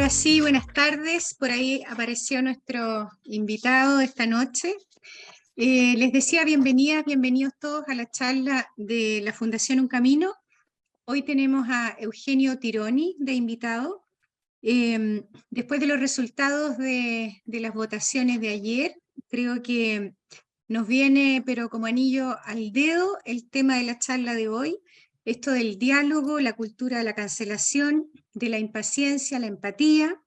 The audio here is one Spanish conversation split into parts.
Ahora sí, buenas tardes. Por ahí apareció nuestro invitado esta noche. Les decía bienvenidos todos a la charla de la Fundación Un Camino. Hoy tenemos a Eugenio Tironi de invitado. Después de los resultados de las votaciones de ayer, creo que nos viene, pero como anillo al dedo, el tema de la charla de hoy, esto del diálogo, la cultura de la cancelación, de la impaciencia, la empatía.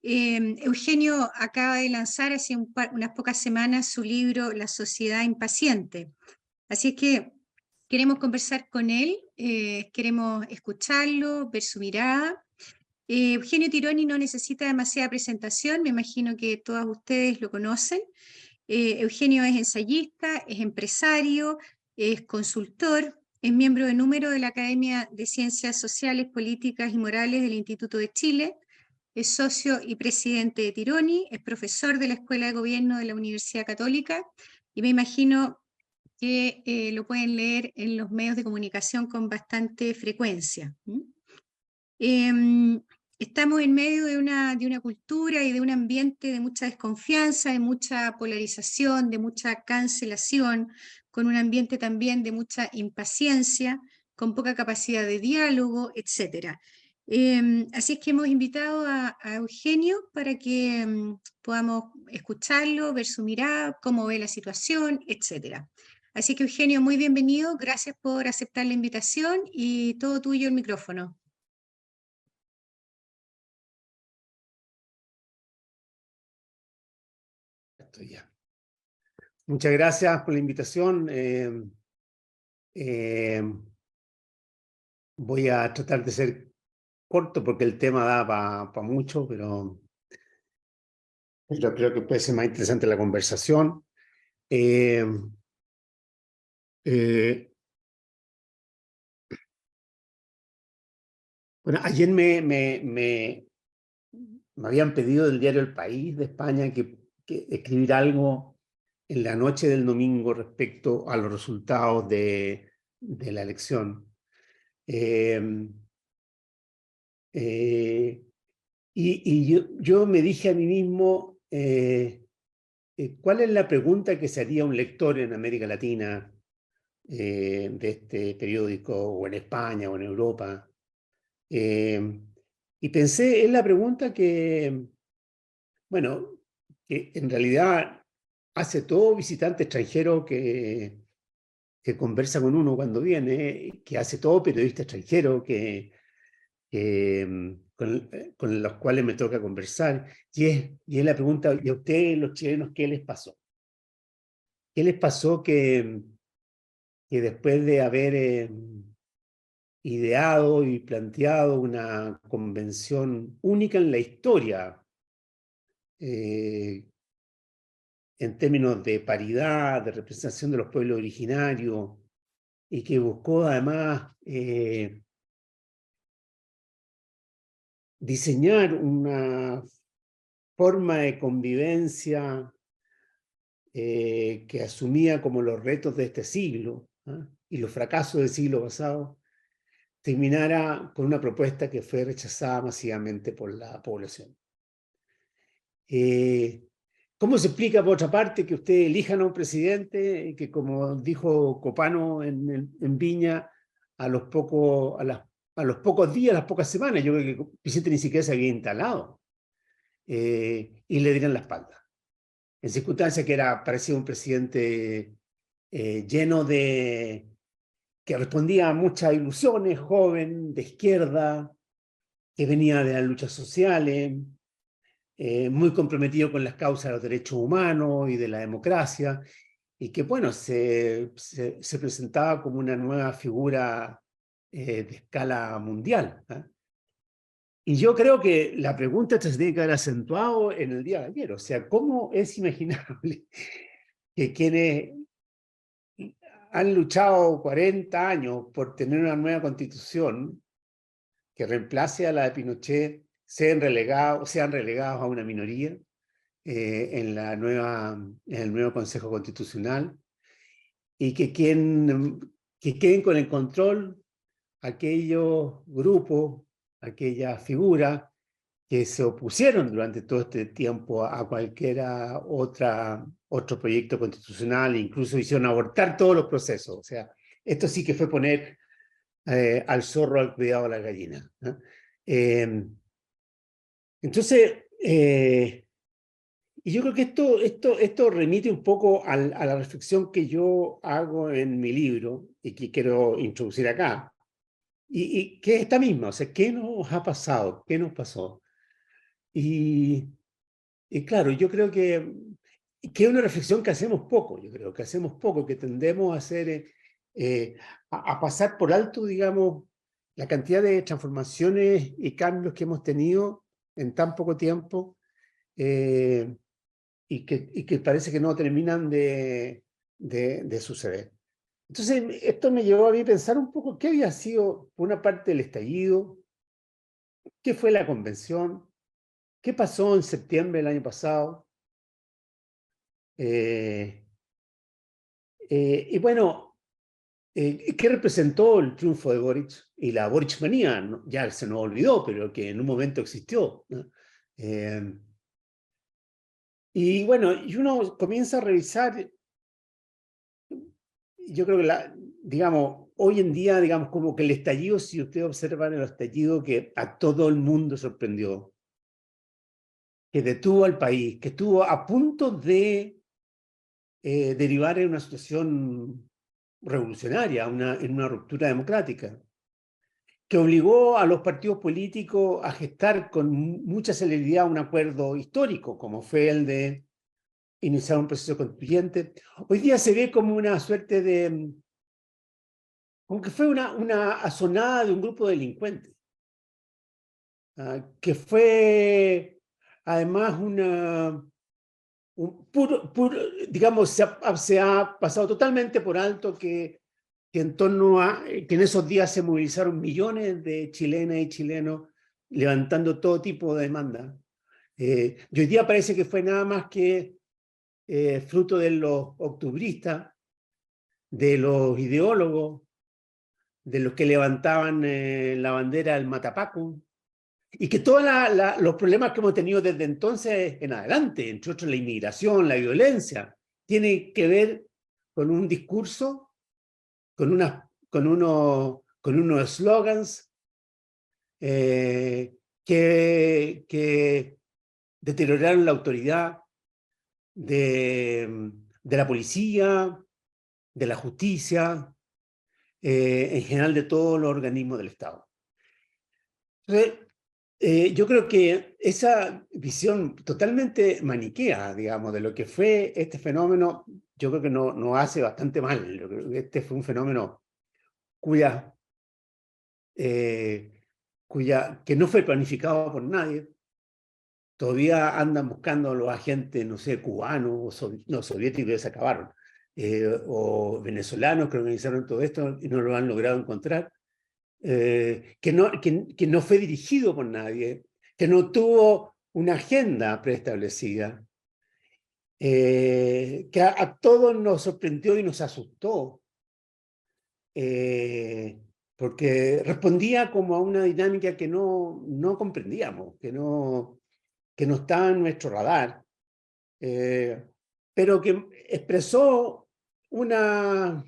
Eugenio acaba de lanzar hace unas pocas semanas su libro La sociedad impaciente. Así es que queremos conversar con él, queremos escucharlo, ver su mirada. Eugenio Tironi no necesita demasiada presentación, me imagino que todas ustedes lo conocen. Eugenio es ensayista, es empresario, es consultor, es miembro de número de la Academia de Ciencias Sociales, Políticas y Morales del Instituto de Chile, es socio y presidente de Tironi, es profesor de la Escuela de Gobierno de la Universidad Católica, y me imagino que lo pueden leer en los medios de comunicación con bastante frecuencia. Estamos en medio de una cultura y de un ambiente de mucha desconfianza, de mucha polarización, de mucha cancelación, con un ambiente también de mucha impaciencia, con poca capacidad de diálogo, etc. Así es que hemos invitado a Eugenio para que podamos escucharlo, ver su mirada, cómo ve la situación, etc. Así que Eugenio, muy bienvenido, gracias por aceptar la invitación y todo tuyo el micrófono. Estoy ya. Muchas gracias por la invitación. Voy a tratar de ser corto porque el tema da para mucho, pero creo que puede ser más interesante la conversación. Eh, eh, bueno, ayer me habían pedido del diario El País de España que escribir algo en la noche del domingo respecto a los resultados de la elección. Yo me dije a mí mismo, ¿cuál es la pregunta que se haría un lector en América Latina de este periódico, o en España, o en Europa? Y pensé, es la pregunta que, bueno, que en realidad hace todo visitante extranjero que conversa con uno cuando viene, que hace todo periodista extranjero con los cuales me toca conversar, y es la pregunta: ¿y a ustedes, los chilenos, qué les pasó? ¿Qué les pasó que después de haber ideado y planteado una convención única en la historia, en términos de paridad, de representación de los pueblos originarios, y que buscó además diseñar una forma de convivencia que asumía como los retos de este siglo, ¿eh? Y los fracasos del siglo pasado, terminara con una propuesta que fue rechazada masivamente por la población. ¿Cómo se explica, por otra parte, que ustedes elijan a un presidente y que, como dijo Copano en Viña, a los pocos días, a las pocas semanas, yo creo que el presidente ni siquiera se había instalado, y le dieran la espalda? En circunstancias que parecía un presidente lleno de... que respondía a muchas ilusiones, joven, de izquierda, que venía de las luchas sociales, muy comprometido con las causas de los derechos humanos y de la democracia, y que, bueno, se presentaba como una nueva figura de escala mundial, ¿eh? Y yo creo que la pregunta se tiene que haber acentuado en el día de ayer. O sea, ¿cómo es imaginable que quienes han luchado 40 años por tener una nueva constitución que reemplace a la de Pinochet sean relegados a una minoría en el nuevo Consejo Constitucional, y que queden con el control aquellos grupos, aquellas figuras que se opusieron durante todo este tiempo a cualquiera otro proyecto constitucional, incluso hicieron abortar todos los procesos. O sea, esto sí que fue poner al zorro al cuidado de la gallina, ¿no? Entonces, y yo creo que esto remite un poco a la reflexión que yo hago en mi libro y que quiero introducir acá, y que es esta misma, o sea, ¿qué nos ha pasado? ¿Qué nos pasó? Y, y claro, yo creo que es una reflexión que hacemos poco, yo creo que hacemos poco, que tendemos a hacer, a pasar por alto, digamos, la cantidad de transformaciones y cambios que hemos tenido en tan poco tiempo, y que parece que no terminan de suceder. Entonces, esto me llevó a mí a pensar un poco qué había sido, por una parte, el estallido, qué fue la convención, qué pasó en septiembre del año pasado. Y bueno, ¿qué representó el triunfo de Boric? Y la Boricmanía, ¿no? Ya se nos olvidó, pero que en un momento existió, ¿no? Y bueno, y uno comienza a revisar, yo creo que digamos, hoy en día, digamos, como que el estallido, si ustedes observan el estallido que a todo el mundo sorprendió, que detuvo al país, que estuvo a punto de derivar en una situación revolucionaria, en una ruptura democrática, que obligó a los partidos políticos a gestar con mucha celeridad un acuerdo histórico, como fue el de iniciar un proceso constituyente. Hoy día se ve como una suerte de, como que fue una asonada de un grupo de delincuentes, que fue además digamos, se ha pasado totalmente por alto que en torno a, que en esos días se movilizaron millones de chilenas y chilenos levantando todo tipo de demandas. Y hoy día parece que fue nada más que fruto de los octubristas, de los ideólogos, de los que levantaban la bandera del Matapaco, y que todos los problemas que hemos tenido desde entonces en adelante, entre otros la inmigración, la violencia, tiene que ver con un discurso, con unos slogans que deterioraron la autoridad de la policía, de la justicia, en general de todos los organismos del Estado. Entonces, yo creo que esa visión totalmente maniquea, digamos, de lo que fue este fenómeno, yo creo que no hace bastante mal. Yo creo que este fue un fenómeno que no fue planificado por nadie. Todavía andan buscando los agentes, no sé, cubanos o soviéticos que se acabaron, o venezolanos que organizaron todo esto y no lo han logrado encontrar. Que no fue dirigido por nadie, que no tuvo una agenda preestablecida, que a todos nos sorprendió y nos asustó, porque respondía como a una dinámica que no comprendíamos, que no estaba en nuestro radar, pero que expresó como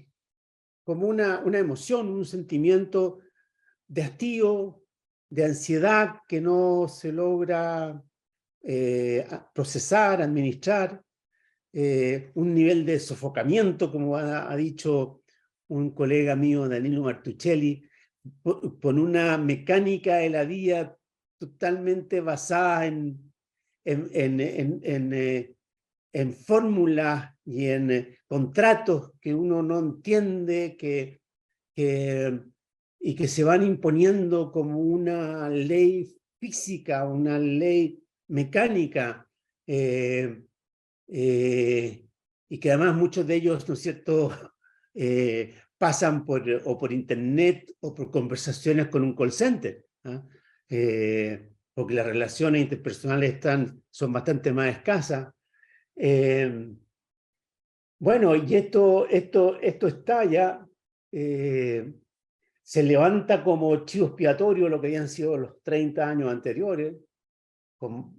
una emoción, un sentimiento de hastío, de ansiedad que no se logra procesar, administrar, un nivel de sofocamiento, como ha dicho un colega mío, Danilo Martuchelli, por una mecánica de la vida totalmente basada en fórmulas y en contratos que uno no entiende, y que se van imponiendo como una ley física, una ley mecánica, y que además muchos de ellos, ¿no es cierto?, pasan por internet o por conversaciones con un call center, ¿no? Porque las relaciones interpersonales son bastante más escasas. Bueno, y esto estalla, se levanta como chivo expiatorio lo que habían sido los 30 años anteriores,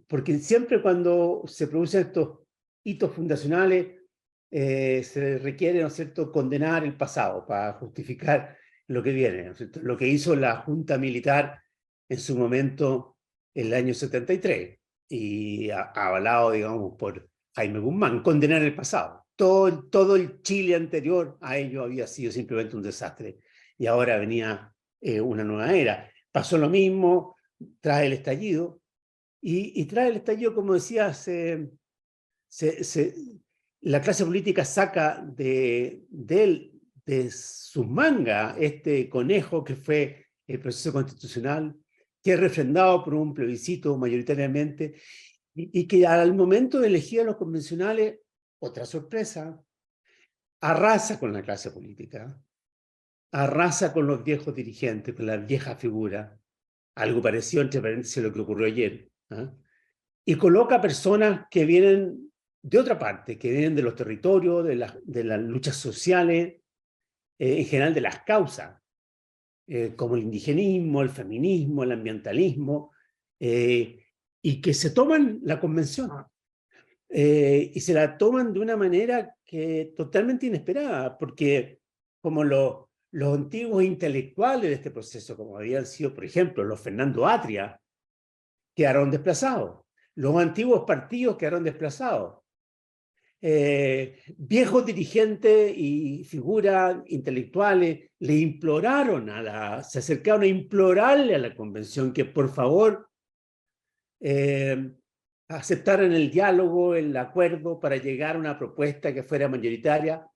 porque siempre cuando se producen estos hitos fundacionales, se requiere, ¿no es cierto?, condenar el pasado para justificar lo que viene, ¿no es cierto? Lo que hizo la Junta Militar en su momento, en el año 73, y avalado, digamos, por Jaime Guzmán, condenar el pasado. Todo el Chile anterior a ello había sido simplemente un desastre, y ahora venía una nueva era. Pasó lo mismo, trae el estallido, y trae el estallido, como decía, la clase política saca de sus mangas este conejo que fue el proceso constitucional, que es refrendado por un plebiscito mayoritariamente, y que al momento de elegir a los convencionales, otra sorpresa, arrasa con la clase política, arrasa con los viejos dirigentes, con la vieja figura, algo parecido, entre paréntesis, a lo que ocurrió ayer, ¿eh? Y coloca personas que vienen de otra parte, que vienen de los territorios, de las luchas sociales, en general de las causas, como el indigenismo, el feminismo, el ambientalismo, y que se toman la convención. Y se la toman de una manera que totalmente inesperada, porque como los antiguos intelectuales de este proceso, como habían sido, por ejemplo, los Fernando Atria, quedaron desplazados. Los antiguos partidos quedaron desplazados. Viejos dirigentes y figuras intelectuales le imploraron se acercaron a implorarle a la convención que por favor aceptaran el diálogo, el acuerdo para llegar a una propuesta que fuera mayoritaria.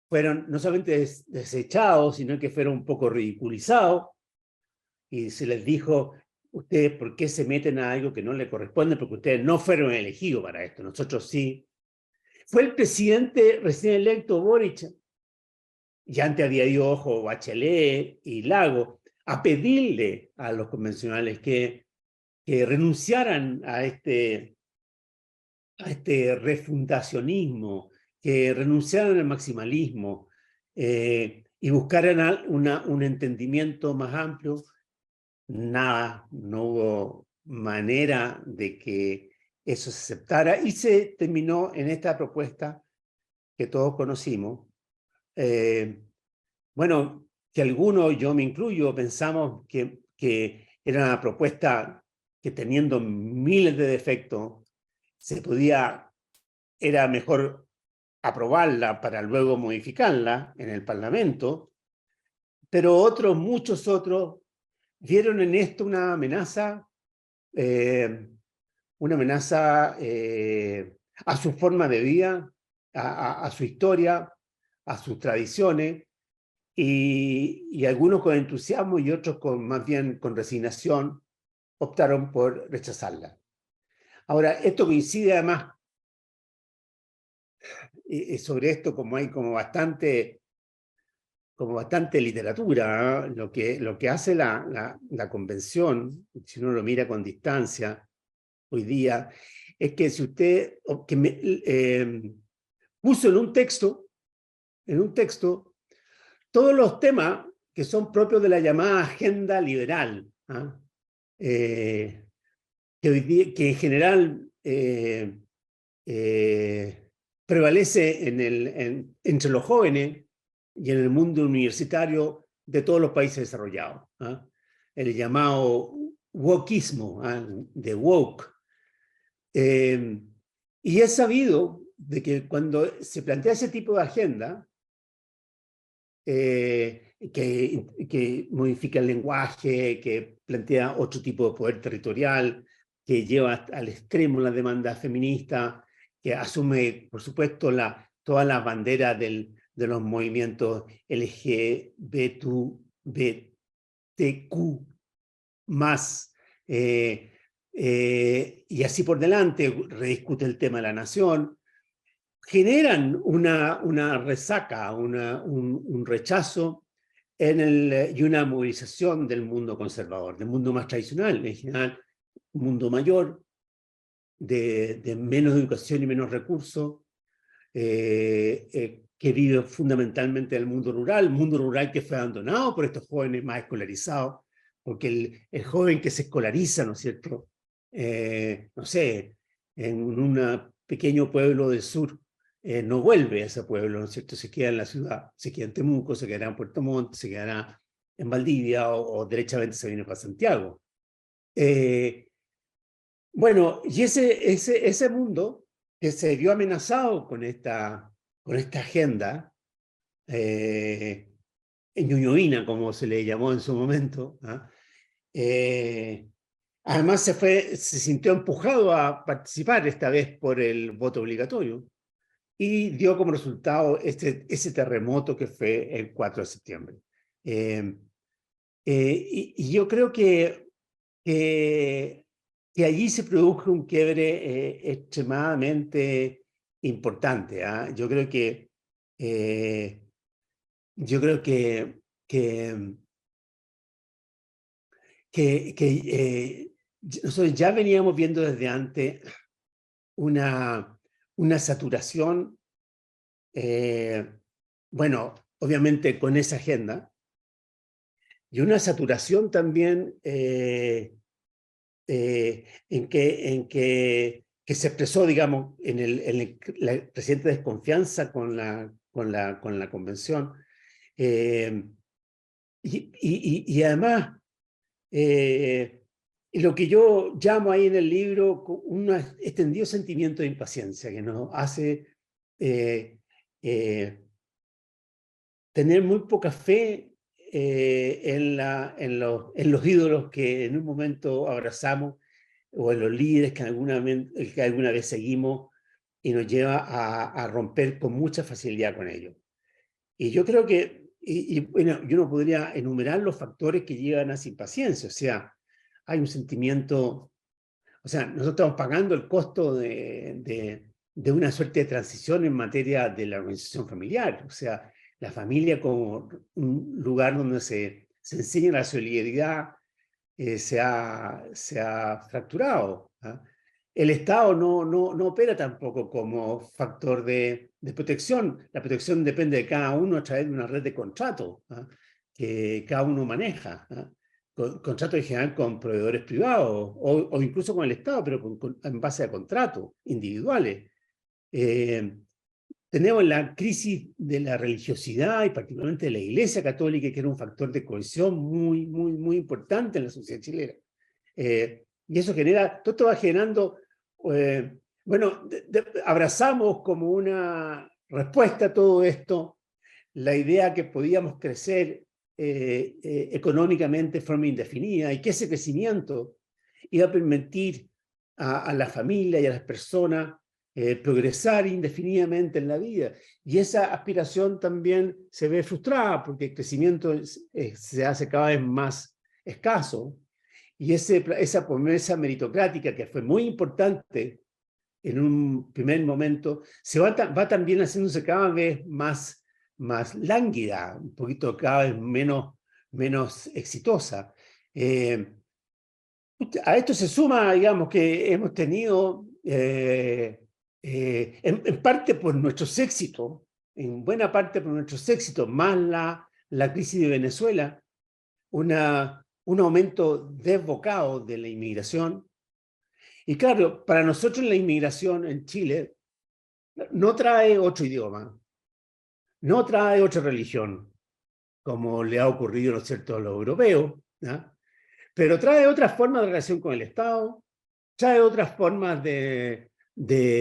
Fueron no solamente desechados, sino que fueron un poco ridiculizados, y se les dijo: ustedes, ¿por qué se meten a algo que no les corresponde? Porque ustedes no fueron elegidos para esto, nosotros sí. Fue el presidente recién electo, Boric, y antes había ido, ojo, Bachelet y Lago, a pedirle a los convencionales que renunciaran a este refundacionismo, que renunciaran al maximalismo, y buscaran un entendimiento más amplio. Nada, no hubo manera de que eso se aceptara, y se terminó en esta propuesta que todos conocimos. Bueno, que algunos, yo me incluyo, pensamos que era una propuesta que, teniendo miles de defectos, era mejor aprobarla para luego modificarla en el Parlamento, pero muchos otros, vieron en esto una amenaza a su forma de vida, a su historia, a sus tradiciones, y algunos con entusiasmo y otros más bien con resignación optaron por rechazarla. Ahora, esto coincide además, sobre esto como hay como bastante literatura, ¿eh? Lo que hace la convención, si uno lo mira con distancia hoy día, es que si usted puso en un texto todos los temas que son propios de la llamada agenda liberal, ¿eh? Que en general prevalece entre los jóvenes y en el mundo universitario de todos los países desarrollados, ¿eh? El llamado wokeismo, de woke. Y es sabido de que cuando se plantea ese tipo de agenda, que modifica el lenguaje, que plantea otro tipo de poder territorial, que lleva al extremo la demanda feminista, que asume, por supuesto, todas las banderas de los movimientos LGBTQ+, y así por delante, rediscute el tema de la nación, generan una resaca, un rechazo y una movilización del mundo conservador, del mundo más tradicional, en general, un mundo mayor, de menos educación y menos recursos, que vive fundamentalmente en el mundo rural que fue abandonado por estos jóvenes más escolarizados, porque el joven que se escolariza, ¿no es cierto?, no sé, en un pequeño pueblo del sur, no vuelve a ese pueblo, ¿no es cierto? Se queda en la ciudad, se queda en Temuco, se quedará en Puerto Montt, se quedará en Valdivia o derechamente se viene para Santiago. Bueno, y ese mundo que se vio amenazado con esta agenda, ñuñoína, como se le llamó en su momento, ¿ah? Además se sintió empujado a participar esta vez por el voto obligatorio y dio como resultado ese terremoto que fue el 4 de septiembre. Y yo creo que, que allí se produjo un quiebre extremadamente importante. ¿Ah? Yo creo que, nosotros ya veníamos viendo desde antes una saturación, bueno, obviamente con esa agenda, y una saturación también que se expresó, digamos, la creciente desconfianza con la convención. Y además, lo que yo llamo ahí en el libro un extendido sentimiento de impaciencia que nos hace tener muy poca fe en los ídolos que en un momento abrazamos o en los líderes que alguna vez seguimos y nos lleva a romper con mucha facilidad con ellos. Y yo creo que, bueno, yo no podría enumerar los factores que llevan a esa impaciencia, o sea, hay un sentimiento, o sea, nosotros estamos pagando el costo de una suerte de transición en materia de la organización familiar, o sea, la familia como un lugar donde se enseña la solidaridad se ha fracturado. ¿Ah? El Estado no opera tampoco como factor de protección. La protección depende de cada uno a través de una red de contratos, ¿ah? Que cada uno maneja. ¿Ah? Contratos en general con proveedores privados o incluso con el Estado, pero en base a contratos individuales. Tenemos la crisis de la religiosidad y particularmente de la Iglesia Católica, que era un factor de cohesión muy importante en la sociedad chilena. Y eso genera, todo esto va generando, bueno, abrazamos como una respuesta a todo esto la idea que podíamos crecer económicamente de forma indefinida y que ese crecimiento iba a permitir a la familia y a las personas progresar indefinidamente en la vida. Y esa aspiración también se ve frustrada porque el crecimiento se hace cada vez más escaso. Y esa promesa meritocrática que fue muy importante en un primer momento, va también haciéndose cada vez más lánguida, un poquito cada vez menos exitosa. A esto se suma, digamos, que hemos tenido, en parte por nuestros éxitos, en buena parte por nuestros éxitos, más la crisis de Venezuela, un aumento desbocado de la inmigración. Y claro, para nosotros la inmigración en Chile no trae otro idioma, no trae otra religión, como le ha ocurrido, ¿no es cierto?, a los europeos, ¿no? Pero trae otras formas de relación con el Estado, trae otras formas de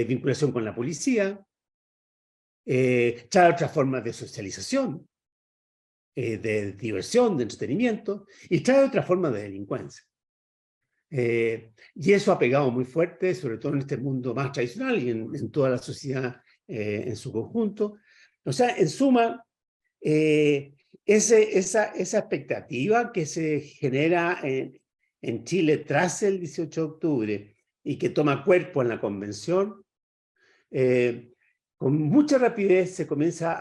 vinculación con la policía, trae otras formas de socialización, de diversión, de entretenimiento, y trae otras formas de delincuencia. Y eso ha pegado muy fuerte, sobre todo en este mundo más tradicional y en toda la sociedad en su conjunto. O sea, en suma, esa expectativa que se genera en Chile tras el 18 de octubre y que toma cuerpo en la convención, con mucha rapidez se comienza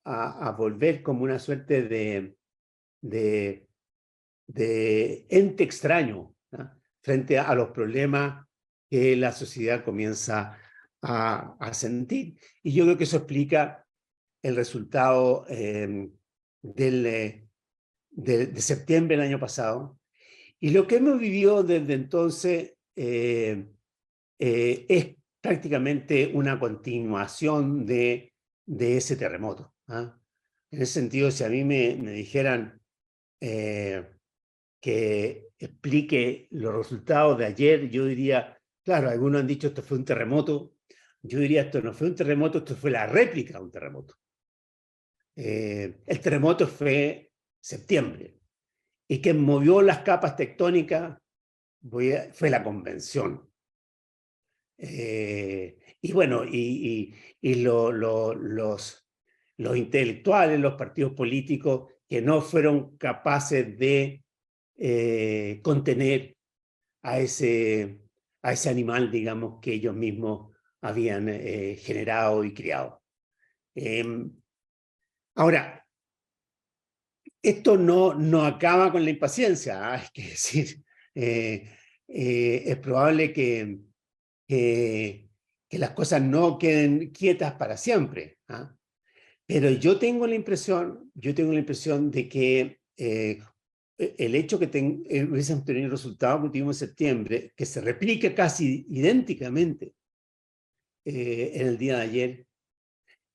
a volver como una suerte de ente extraño, ¿no?, frente a los problemas que la sociedad comienza a sentir. Y yo creo que eso explica el resultado de septiembre del año pasado. Y lo que hemos vivido desde entonces es prácticamente una continuación de ese terremoto. ¿Ah? En ese sentido, si a mí me dijeran que explique los resultados de ayer, yo diría, claro, algunos han dicho esto fue un terremoto, yo diría esto no fue un terremoto, esto fue la réplica de un terremoto. El terremoto fue septiembre, y quien movió las capas tectónicas fue la convención. Y bueno, los intelectuales, los partidos políticos que no fueron capaces de contener a ese animal, digamos, que ellos mismos habían generado y criado. Ahora, esto no acaba con la impaciencia, hay que decir. Es probable que las cosas no queden quietas para siempre. ¿Ah? Pero yo tengo la impresión de que el hecho que hubiésemos tenido el resultado que tuvimos en septiembre, que se replica casi idénticamente en el día de ayer,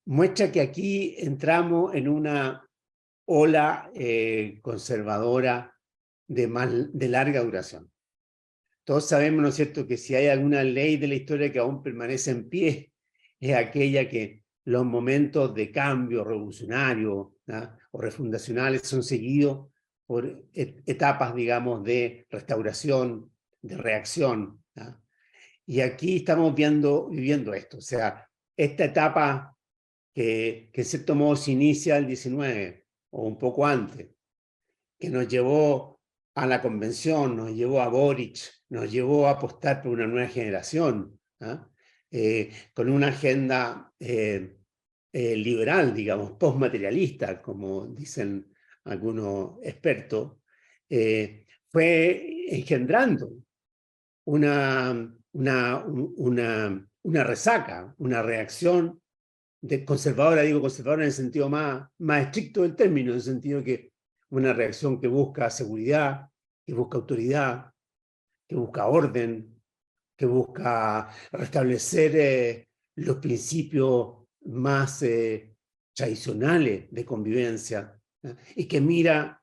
muestra que aquí entramos en una ola conservadora de larga duración. Todos sabemos, ¿no es cierto?, que si hay alguna ley de la historia que aún permanece en pie, es aquella que los momentos de cambio revolucionario, ¿no?, o refundacionales son seguidos por etapas, digamos, de restauración, de reacción. ¿No? Y aquí estamos viviendo esto. O sea, esta etapa que en cierto modo se inicia el 19, o un poco antes, que nos llevó a la convención, nos llevó a Boric, nos llevó a apostar por una nueva generación, con una agenda liberal, digamos, postmaterialista, como dicen algunos expertos, fue engendrando una resaca, una reacción conservadora, digo conservadora en el sentido más estricto del término, en el sentido que una reacción que busca seguridad, que busca autoridad, que busca orden, que busca restablecer los principios más tradicionales de convivencia, ¿no? Y que mira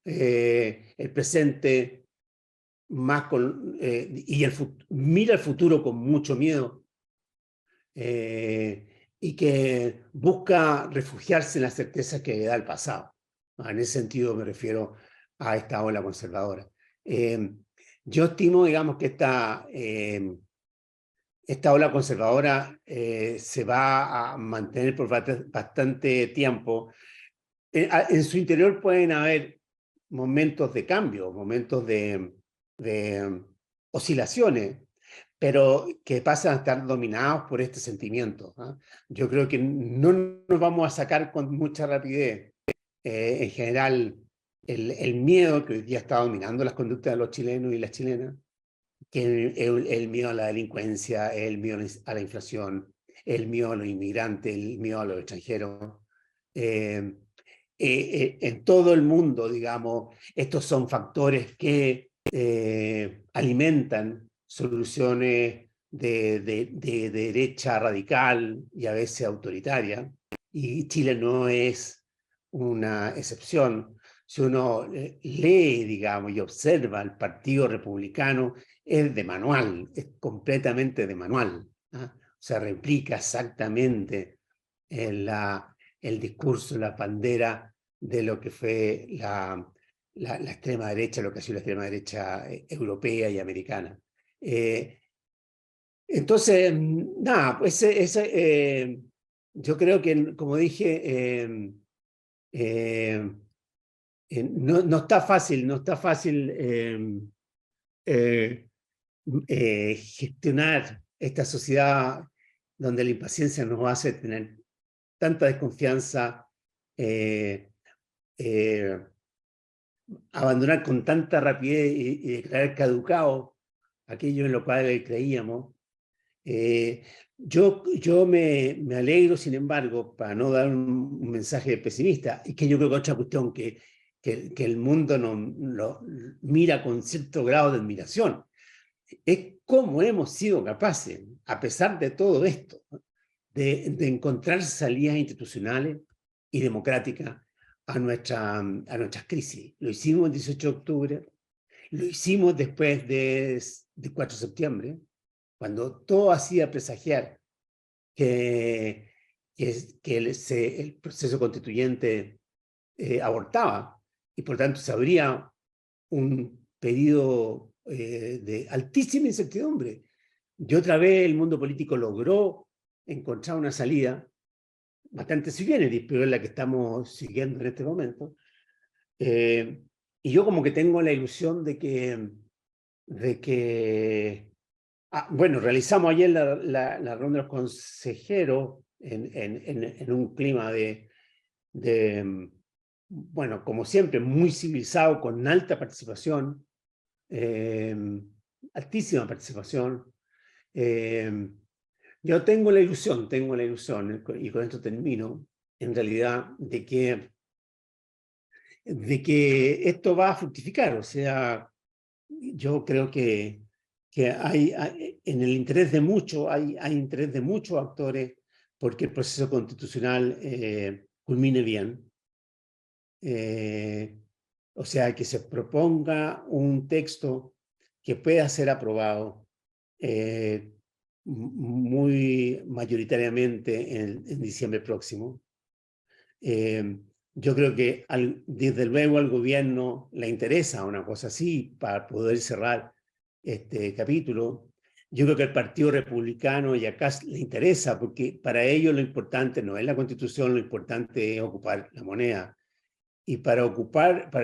el presente más mira el futuro con mucho miedo, y que busca refugiarse en las certezas que le da el pasado. En ese sentido me refiero a esta ola conservadora. Yo estimo, digamos, que esta ola conservadora se va a mantener por bastante tiempo. En su interior pueden haber momentos de cambio, momentos de oscilaciones, pero que pasan a estar dominados por este sentimiento. ¿Ah? Yo creo que no nos vamos a sacar con mucha rapidez, en general, el miedo que hoy día está dominando las conductas de los chilenos y las chilenas, que el miedo a la delincuencia, el miedo a la inflación, el miedo a los inmigrantes, el miedo a los extranjeros. En todo el mundo, digamos, estos son factores que alimentan soluciones de derecha radical y a veces autoritaria, y Chile no es una excepción. Si uno lee, digamos, y observa el Partido Republicano, es de manual, es completamente de manual. ¿Ah? O sea, replica exactamente el discurso, la bandera de lo que fue la extrema derecha, lo que ha sido la extrema derecha europea y americana. Entonces, nada, pues yo creo que, como dije, no está fácil, gestionar esta sociedad donde la impaciencia nos hace tener tanta desconfianza, abandonar con tanta rapidez y declarar caducado aquello en lo cual creíamos. Yo me alegro, sin embargo, para no dar un mensaje pesimista, y que yo creo que otra cuestión que el mundo lo mira con cierto grado de admiración, es cómo hemos sido capaces, a pesar de todo esto, de encontrar salidas institucionales y democráticas a nuestras crisis. Lo hicimos el 18 de octubre, lo hicimos después de 4 de septiembre, cuando todo hacía presagiar que el proceso constituyente abortaba, y por tanto se abría un periodo de altísima incertidumbre. Y otra vez el mundo político logró encontrar una salida bastante sui generis, pero es la que estamos siguiendo en este momento. Y yo como que tengo la ilusión de que bueno, realizamos ayer la ronda de los consejeros en un clima bueno, como siempre, muy civilizado, con alta participación, altísima participación. Yo tengo la ilusión, y con esto termino, en realidad, de que esto va a fructificar. O sea, yo creo que en el interés de muchos, hay interés de muchos actores porque el proceso constitucional culmine bien. O sea, que se proponga un texto que pueda ser aprobado muy mayoritariamente en diciembre próximo. Yo creo que desde luego al gobierno le interesa una cosa así para poder cerrar este capítulo. Yo creo que al Partido Republicano y acá le interesa, porque para ellos lo importante no es la Constitución, lo importante es ocupar la moneda. Y para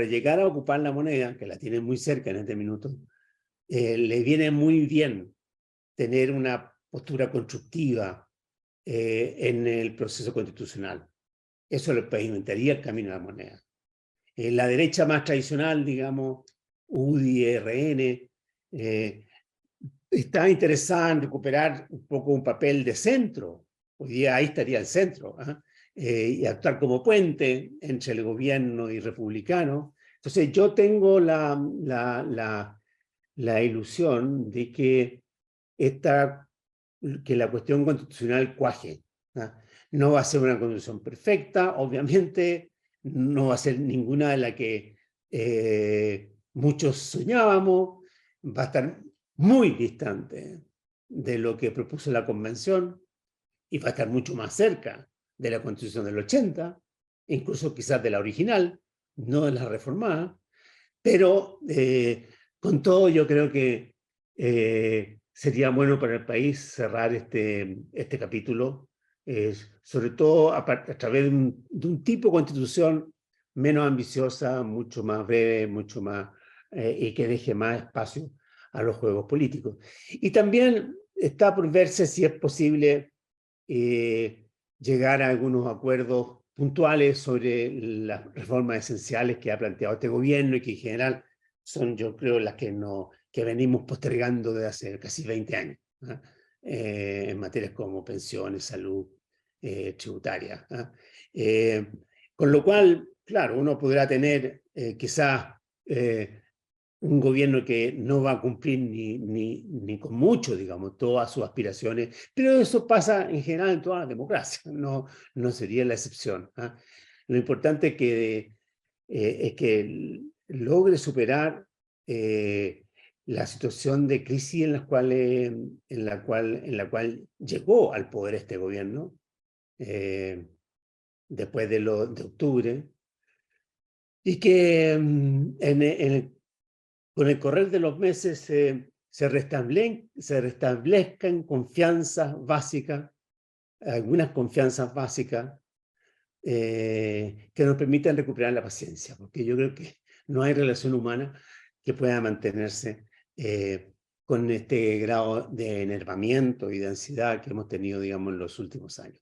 llegar a ocupar la moneda, que la tienen muy cerca en este minuto, le viene muy bien tener una postura constructiva en el proceso constitucional. Eso le pavimentaría el camino a la moneda. La derecha más tradicional, digamos, UDI, RN, está interesada en recuperar un poco un papel de centro. Hoy día ahí estaría el centro, y actuar como puente entre el gobierno y republicano. Entonces yo tengo la ilusión de que la cuestión constitucional cuaje. No va a ser una constitución perfecta, obviamente, no va a ser ninguna de la que muchos soñábamos, va a estar muy distante de lo que propuso la convención y va a estar mucho más cerca de la constitución del 80, incluso quizás de la original, no de la reformada, pero con todo yo creo que sería bueno para el país cerrar este capítulo, sobre todo a través de un tipo de constitución menos ambiciosa, mucho más breve, mucho más, y que deje más espacio a los juegos políticos. Y también está por verse si es posible llegar a algunos acuerdos puntuales sobre las reformas esenciales que ha planteado este gobierno y que en general son, yo creo, las que venimos postergando desde hace casi 20 años, en materias como pensiones, salud, tributaria. Con lo cual, claro, uno podrá tener quizás un gobierno que no va a cumplir ni con mucho, digamos, todas sus aspiraciones, pero eso pasa en general en todas las democracias, no sería la excepción. Lo importante es que logre superar la situación de crisis en la cual llegó al poder este gobierno después de octubre, y que con el correr de los meses se restablezcan confianzas básicas, algunas confianzas básicas que nos permitan recuperar la paciencia, porque yo creo que no hay relación humana que pueda mantenerse con este grado de enervamiento y de ansiedad que hemos tenido, digamos, en los últimos años.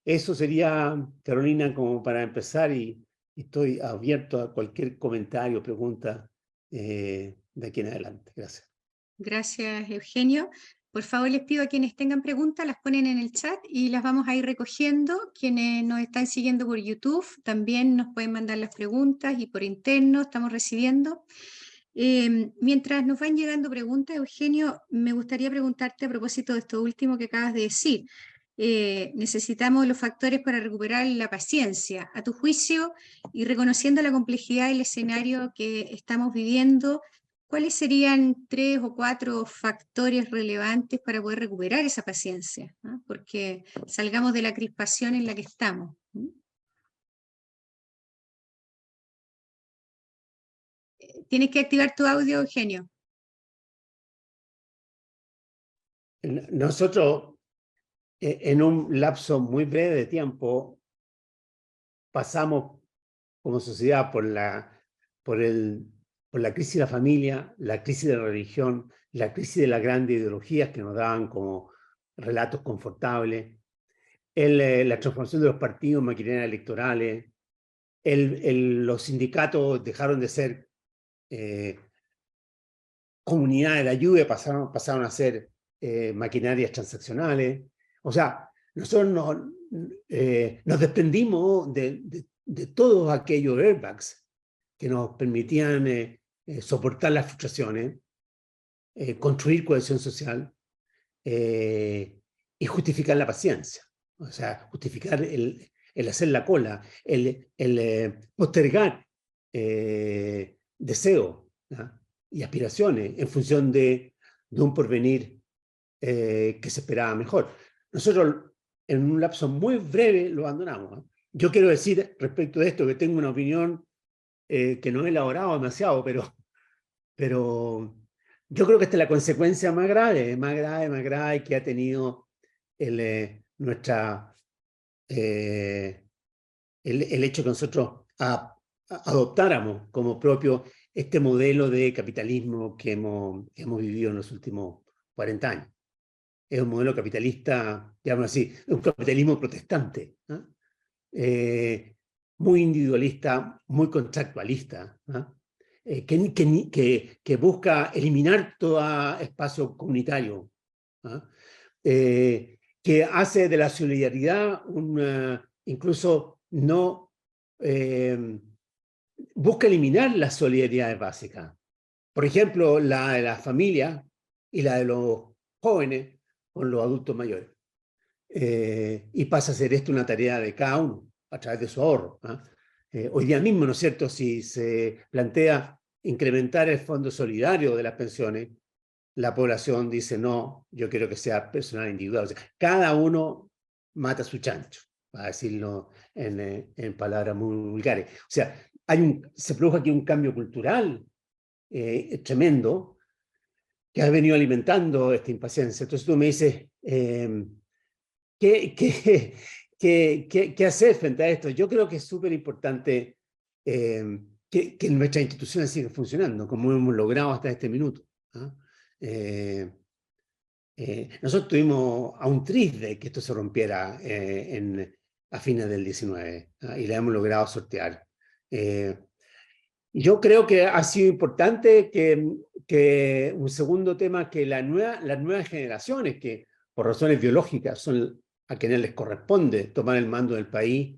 Eso sería, Carolina, como para empezar, y estoy abierto a cualquier comentario o pregunta de aquí en adelante. Gracias. Gracias, Eugenio. Por favor, les pido a quienes tengan preguntas, las ponen en el chat y las vamos a ir recogiendo. Quienes nos están siguiendo por YouTube también nos pueden mandar las preguntas y por interno estamos recibiendo. Mientras nos van llegando preguntas, Eugenio, me gustaría preguntarte a propósito de esto último que acabas de decir. Necesitamos los factores para recuperar la paciencia. A tu juicio, y reconociendo la complejidad del escenario que estamos viviendo, ¿cuáles serían 3 o 4 factores relevantes para poder recuperar esa paciencia? ¿No? Porque salgamos de la crispación en la que estamos. Tienes que activar tu audio, Eugenio. Nosotros, en un lapso muy breve de tiempo, pasamos como sociedad por la crisis de la familia, la crisis de la religión, la crisis de las grandes ideologías que nos daban como relatos confortables, la transformación de los partidos, maquinarias electorales, los sindicatos dejaron de ser comunidades de ayuda, pasaron a ser maquinarias transaccionales. O sea, nosotros nos desprendimos de todos aquellos airbags que nos permitían soportar las frustraciones, construir cohesión social y justificar la paciencia. O sea, justificar el hacer la cola, el postergar deseos, ¿no? Y aspiraciones en función de un porvenir que se esperaba mejor. Nosotros en un lapso muy breve lo abandonamos, ¿no? Yo quiero decir respecto de esto que tengo una opinión que no he elaborado demasiado, pero yo creo que esta es la consecuencia más grave que ha tenido el hecho que nosotros adoptáramos como propio este modelo de capitalismo que hemos vivido en los últimos 40 años. Es un modelo capitalista, digamos así, un capitalismo protestante, ¿no? Muy individualista, muy contractualista, ¿no? Que busca eliminar todo espacio comunitario, ¿no? Que hace de la solidaridad incluso no busca eliminar las solidaridades básicas. Por ejemplo, la de las familias y la de los jóvenes con los adultos mayores. Y pasa a ser esto una tarea de cada uno a través de su ahorro, ¿no? Hoy día mismo, ¿no es cierto?, si se plantea incrementar el fondo solidario de las pensiones, la población dice, no, yo quiero que sea personal individual. O sea, cada uno mata su chancho, para decirlo en palabras muy vulgares. O sea, se produjo aquí un cambio cultural tremendo que ha venido alimentando esta impaciencia. Entonces tú me dices, ¿qué hacer frente a esto? Yo creo que es súper importante que nuestras instituciones sigan funcionando, como hemos logrado hasta este minuto, ¿no? Nosotros estuvimos a un tris de que esto se rompiera a fines del 19, ¿no? Y la hemos logrado sortear. Yo creo que ha sido importante que un segundo tema, que las nuevas generaciones, que por razones biológicas son a quienes les corresponde tomar el mando del país,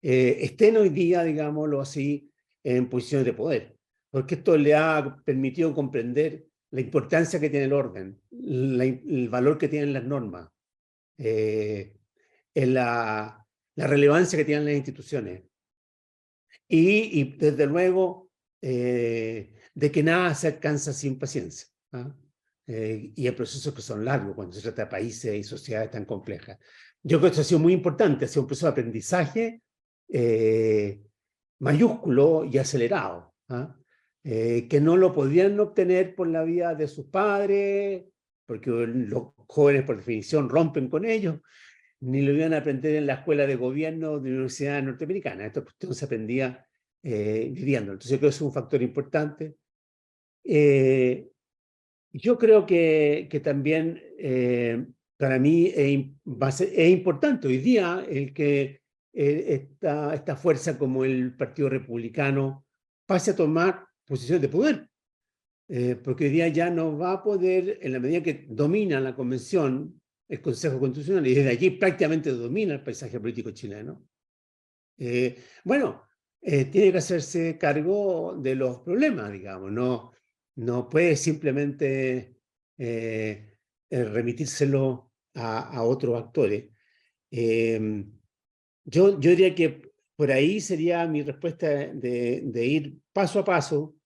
estén hoy día, digámoslo así, en posiciones de poder. Porque esto le ha permitido comprender la importancia que tiene el orden, el valor que tienen las normas, la relevancia que tienen las instituciones. Y desde luego, de que nada se alcanza sin paciencia, ¿ah? Y hay procesos que son largos cuando se trata de países y sociedades tan complejas. Yo creo que esto ha sido muy importante, ha sido un proceso de aprendizaje mayúsculo y acelerado, ¿ah? Que no lo podían obtener por la vía de sus padres, porque los jóvenes por definición rompen con ellos, ni lo iban a aprender en la escuela de gobierno de la Universidad Norteamericana. Esto se aprendía viviendo. Entonces yo creo que es un factor importante. Yo creo que también para mí es importante hoy día el que esta fuerza como el Partido Republicano pase a tomar posiciones de poder. Porque hoy día ya no va a poder, en la medida que domina la Convención, el Consejo Constitucional, y desde allí prácticamente domina el paisaje político chileno, tiene que hacerse cargo de los problemas, digamos, ¿no? no puede simplemente remitírselo a otros actores. Yo diría que por ahí sería mi respuesta de ir paso a paso.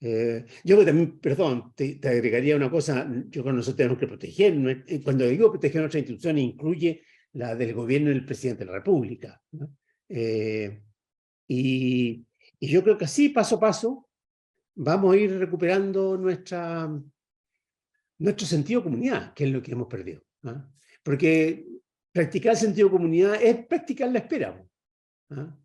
Yo creo que también, perdón, te agregaría una cosa. Yo creo que nosotros tenemos que proteger. Cuando digo proteger nuestra institución, incluye la del gobierno y el presidente de la República, ¿no? Y, y yo creo que así, paso a paso, vamos a ir recuperando nuestro sentido de comunidad, que es lo que hemos perdido, ¿no? Porque practicar el sentido de comunidad es practicar la espera, ¿no?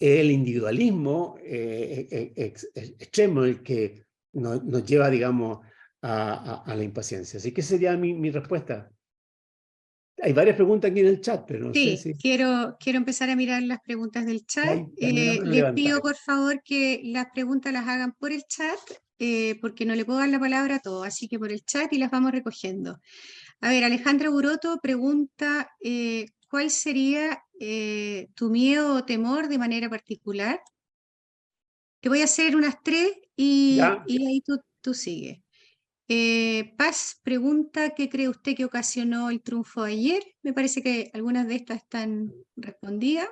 El individualismo extremo el que nos lleva, digamos, a la impaciencia. Así que sería mi respuesta. Hay varias preguntas aquí en el chat, pero no sé Sí, si quiero empezar a mirar las preguntas del chat. hay una mano Les pido levantada. por favor que las preguntas las hagan por el chat, porque no le puedo dar la palabra a todos, así que por el chat y las vamos recogiendo. A ver, Alejandra Buroto pregunta, ¿cuál sería tu miedo o temor de manera particular? Te voy a hacer unas 3 ¿Ya? y ahí tú sigues. Paz pregunta, ¿qué cree usted que ocasionó el triunfo de ayer? Me parece que algunas de estas están respondidas.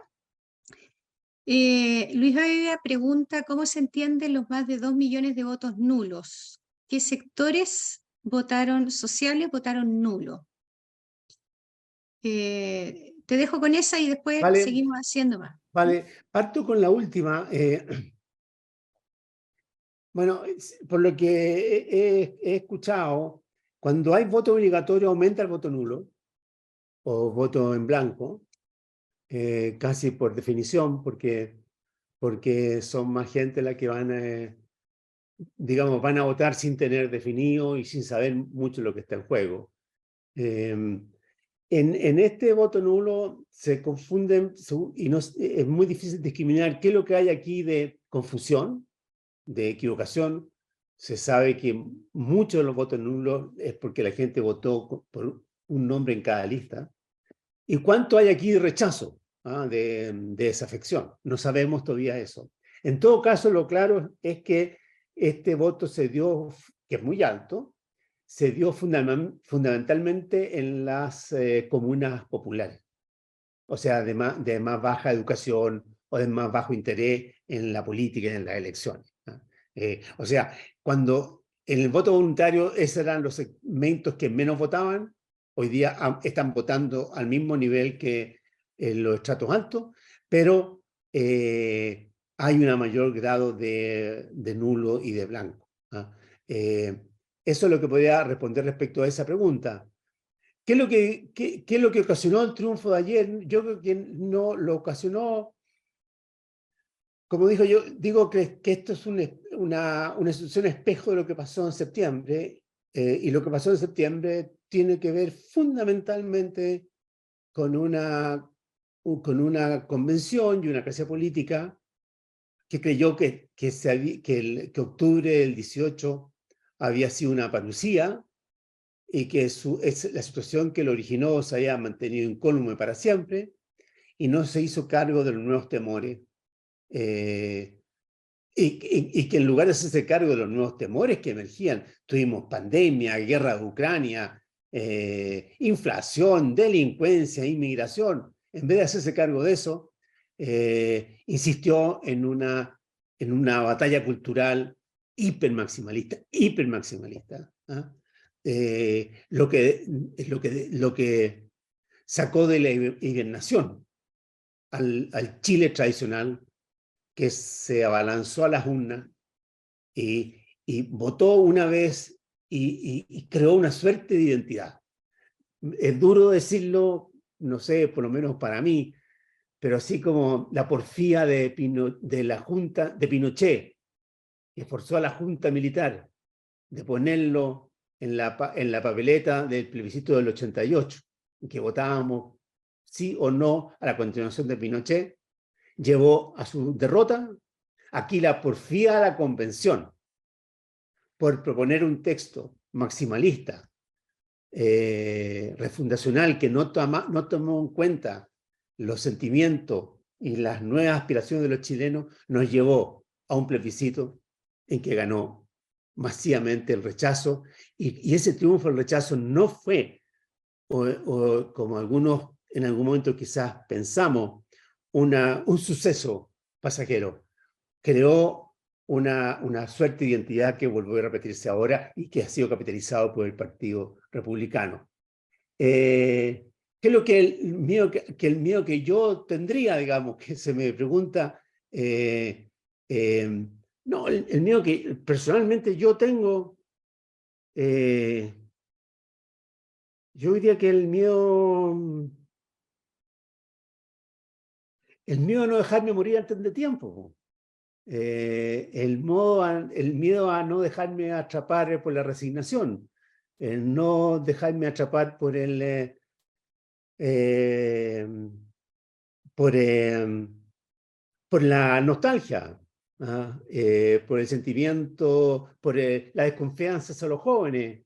Luis Vega pregunta, ¿cómo se entienden los más de 2 millones de votos nulos? ¿Qué sectores votaron sociales, votaron nulo? Te dejo con esa y después Vale, seguimos haciendo más. vale. Parto con la última. Bueno, por lo que he escuchado, cuando hay voto obligatorio aumenta el voto nulo o voto en blanco, casi por definición, porque son más gente la que digamos, van a votar sin tener definido y sin saber mucho lo que está en juego. En este voto nulo se confunden y es muy difícil discriminar qué es lo que hay aquí de confusión, de equivocación. Se sabe que muchos de los votos nulos es porque la gente votó por un nombre en cada lista. ¿Y cuánto hay aquí de rechazo, de desafección? No sabemos todavía eso. En todo caso, lo claro es que este voto se dio, que es muy alto, se dio fundamentalmente en las comunas populares, o sea, de más baja educación o de más bajo interés en la política y en las elecciones, ¿no? O sea, cuando en el voto voluntario esos eran los segmentos que menos votaban, hoy día están votando al mismo nivel que en los estratos altos, pero hay un mayor grado de nulo y de blanco, ¿no? Eso es lo que podría responder respecto a esa pregunta. ¿Qué es lo que ocasionó el triunfo de ayer? Yo creo que no lo ocasionó, como digo que esto es una situación espejo de lo que pasó en septiembre, y lo que pasó en septiembre tiene que ver fundamentalmente con una convención y una clase política que creyó que octubre del 18 había sido una parucía, y que la situación que lo originó se había mantenido incólume para siempre y no se hizo cargo de los nuevos temores, y que en lugar de hacerse cargo de los nuevos temores que emergían, tuvimos pandemia, guerra de Ucrania, inflación, delincuencia, inmigración. En vez de hacerse cargo de eso, insistió en una batalla cultural hipermaximalista, ¿ah? Lo que sacó de la hibernación al Chile tradicional, que se abalanzó a las urnas y votó una vez y creó una suerte de identidad. Es duro decirlo, no sé, por lo menos para mí, pero así como la porfía de la Junta de Pinochet, que forzó a la Junta Militar de ponerlo en la papeleta del plebiscito del 88, que votábamos sí o no a la continuación de Pinochet, llevó a su derrota. Aquí la porfía de la convención, por proponer un texto maximalista, refundacional, que no tomó en cuenta los sentimientos y las nuevas aspiraciones de los chilenos, nos llevó a un plebiscito en que ganó masivamente el rechazo, y ese triunfo del rechazo no fue, o como algunos en algún momento quizás pensamos, un suceso pasajero. Creó una suerte de identidad que volvió a repetirse ahora y que ha sido capitalizado por el Partido Republicano. ¿Qué es lo que el miedo que yo tendría, digamos, que se me pregunta? No, el miedo que personalmente yo tengo, yo diría que el miedo a no dejarme morir antes de tiempo. El miedo a no dejarme atrapar por la resignación, el no dejarme atrapar por por, por la nostalgia, por el sentimiento, por la desconfianza hacia los jóvenes,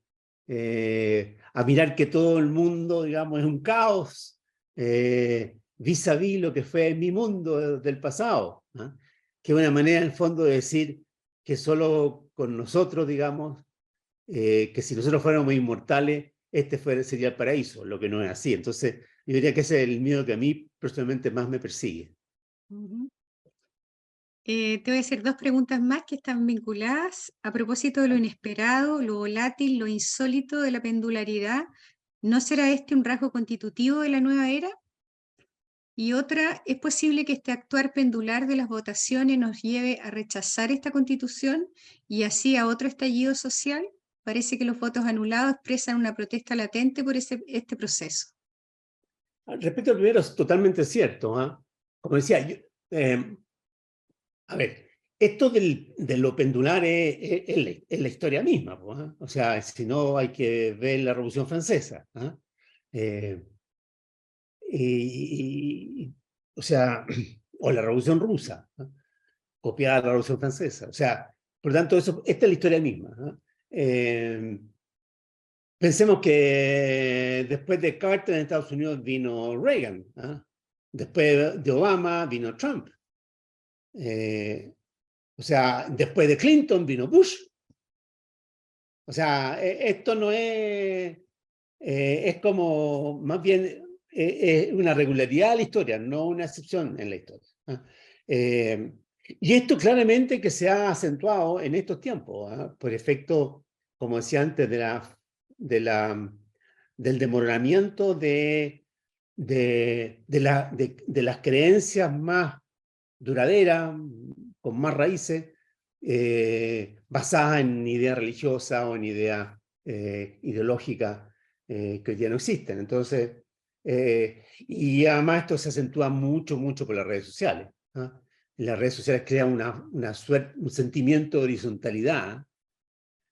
a mirar que todo el mundo, digamos, es un caos, vis a vis lo que fue mi mundo del pasado, que es una manera en el fondo de decir que solo con nosotros, digamos, que si nosotros fuéramos inmortales, sería el paraíso, lo que no es así. Entonces, yo diría que ese es el miedo que a mí personalmente más me persigue. Te voy a hacer dos preguntas más que están vinculadas. A propósito de lo inesperado, lo volátil, lo insólito de la pendularidad, ¿no será este un rasgo constitutivo de la nueva era? Y otra, ¿es posible que este actuar pendular de las votaciones nos lleve a rechazar esta constitución y así a otro estallido social? Parece que los votos anulados expresan una protesta latente por este proceso. Respecto al primero, es totalmente cierto. Como decía, a ver, esto de lo pendular es la historia misma. O sea, si no hay que ver la Revolución Francesa. O sea, o la Revolución Rusa, copiada de la Revolución Francesa. O sea, por lo tanto, esta es la historia misma. Pensemos que después de Carter en Estados Unidos vino Reagan. Después de Obama vino Trump. O sea, después de Clinton vino Bush. O sea, esto no es... es como, más bien, una regularidad de la historia, no una excepción en la historia. Y esto claramente que se ha acentuado en estos tiempos, por efecto, como decía antes, del desmoronamiento de las creencias más duraderas, con más raíces, basadas en ideas religiosas o en ideas ideológicas que hoy día no existen. Entonces, y además esto se acentúa mucho, mucho por las redes sociales. Las redes sociales crean un sentimiento de horizontalidad,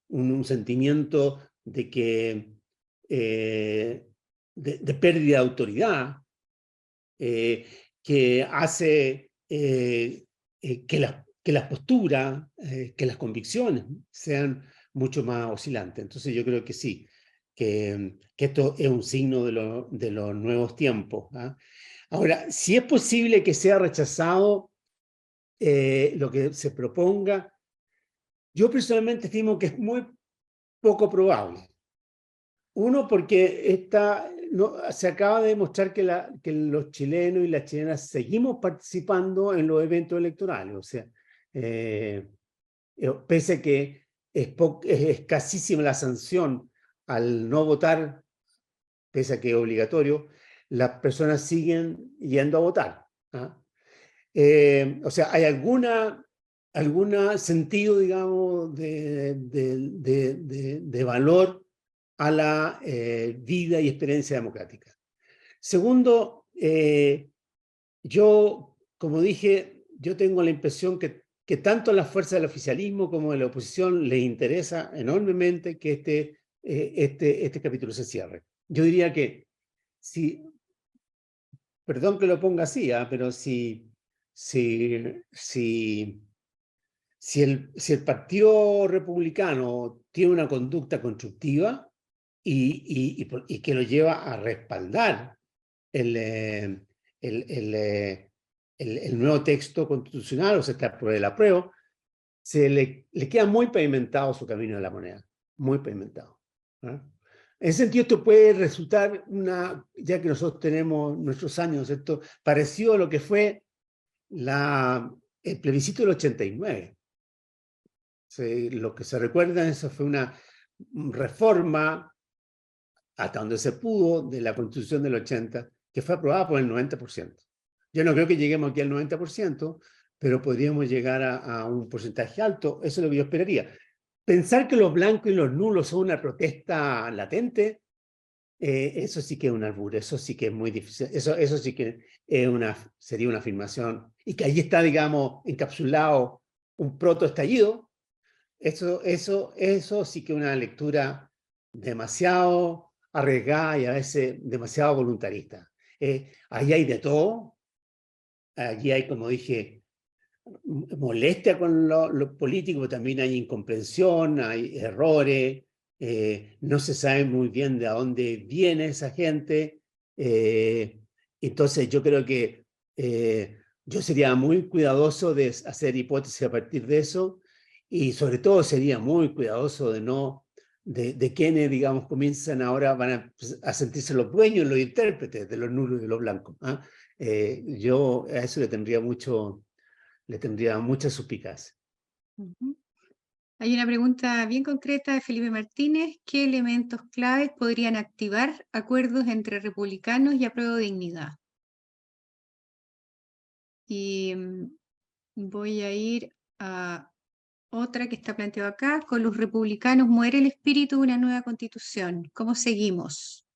un sentimiento de que de pérdida de autoridad, que hace que las posturas, que las convicciones sean mucho más oscilantes. Entonces yo creo que sí, que esto es un signo de los nuevos tiempos. Ahora, si es posible que sea rechazado lo que se proponga, yo personalmente estimo que es muy poco probable. Uno, porque se acaba de demostrar que los chilenos y las chilenas seguimos participando en los eventos electorales. O sea, pese a que es escasísima la sanción al no votar, pese a que es obligatorio, las personas siguen yendo a votar. O sea, hay algún sentido, digamos, de valor a la vida y experiencia democrática. Segundo, yo, como dije, yo tengo la impresión que tanto a las fuerzas del oficialismo como de la oposición les interesa enormemente que este capítulo se cierre. Yo diría que, perdón que lo ponga así, pero si el Partido Republicano tiene una conducta constructiva y que lo lleva a respaldar el nuevo texto constitucional, o sea, que apruebe el apruebo, le queda muy pavimentado su camino a la moneda, muy pavimentado. ¿Ah? En ese sentido, esto puede resultar ya que nosotros tenemos nuestros años, esto parecido a lo que fue el plebiscito del 89. Lo que se recuerda, eso fue una reforma, hasta donde se pudo, de la Constitución del 80, que fue aprobada por el 90%. Yo no creo que lleguemos aquí al 90%, pero podríamos llegar a un porcentaje alto. Eso es lo que yo esperaría. Pensar que los blancos y los nulos son una protesta latente, eso sí que es un albur, eso sí que es muy difícil, eso sí que sería una afirmación, y que ahí está, digamos, encapsulado un protoestallido. Eso sí que es una lectura demasiado arriesgada y a veces demasiado voluntarista. Ahí hay de todo. Allí hay, como dije, molestia con los políticos, pero también hay incomprensión, hay errores, no se sabe muy bien de dónde viene esa gente. Entonces yo creo que yo sería muy cuidadoso de hacer hipótesis a partir de eso, y sobre todo sería muy cuidadoso de quienes, digamos, comienzan ahora, van a sentirse los dueños, los intérpretes de los nulos y de los blancos. ¿Ah? Yo a eso le tendría mucha suspicacia. Hay una pregunta bien concreta de Felipe Martínez. ¿Qué elementos claves podrían activar acuerdos entre republicanos y apruebo dignidad? Y voy a ir a otra que está planteada acá. Con los republicanos muere el espíritu de una nueva constitución. ¿Cómo seguimos?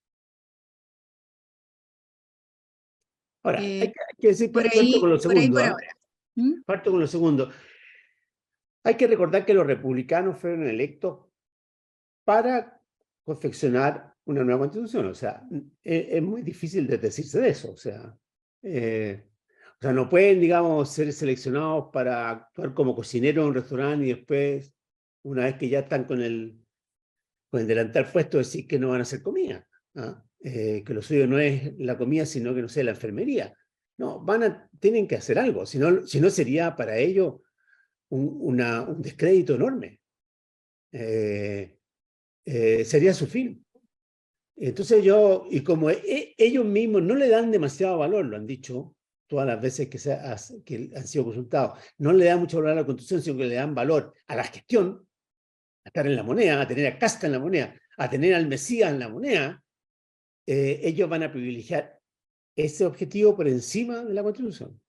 Ahora, hay que decir, Por parto con lo ahí segundo. por ahora. ¿Mm? Parto con lo segundo. Hay que recordar que los republicanos fueron electos para confeccionar una nueva constitución. O sea, es muy difícil desdecirse de eso. O sea, no pueden, digamos, ser seleccionados para actuar como cocineros en un restaurante y después, una vez que ya están con el delantal puesto, decir que no van a hacer comida. ¿Ah? Que lo suyo no es la comida, sino que, no sé, la enfermería. No, tienen que hacer algo, si no sería para ellos un descrédito enorme. Sería su fin. Entonces y como ellos mismos no le dan demasiado valor, lo han dicho todas las veces que han sido consultados, no le dan mucho valor a la Constitución, sino que le dan valor a la gestión, a estar en la moneda, a tener a Casta en la moneda, a tener al Mesías en la moneda. Ellos van a privilegiar ese objetivo por encima de la Constitución.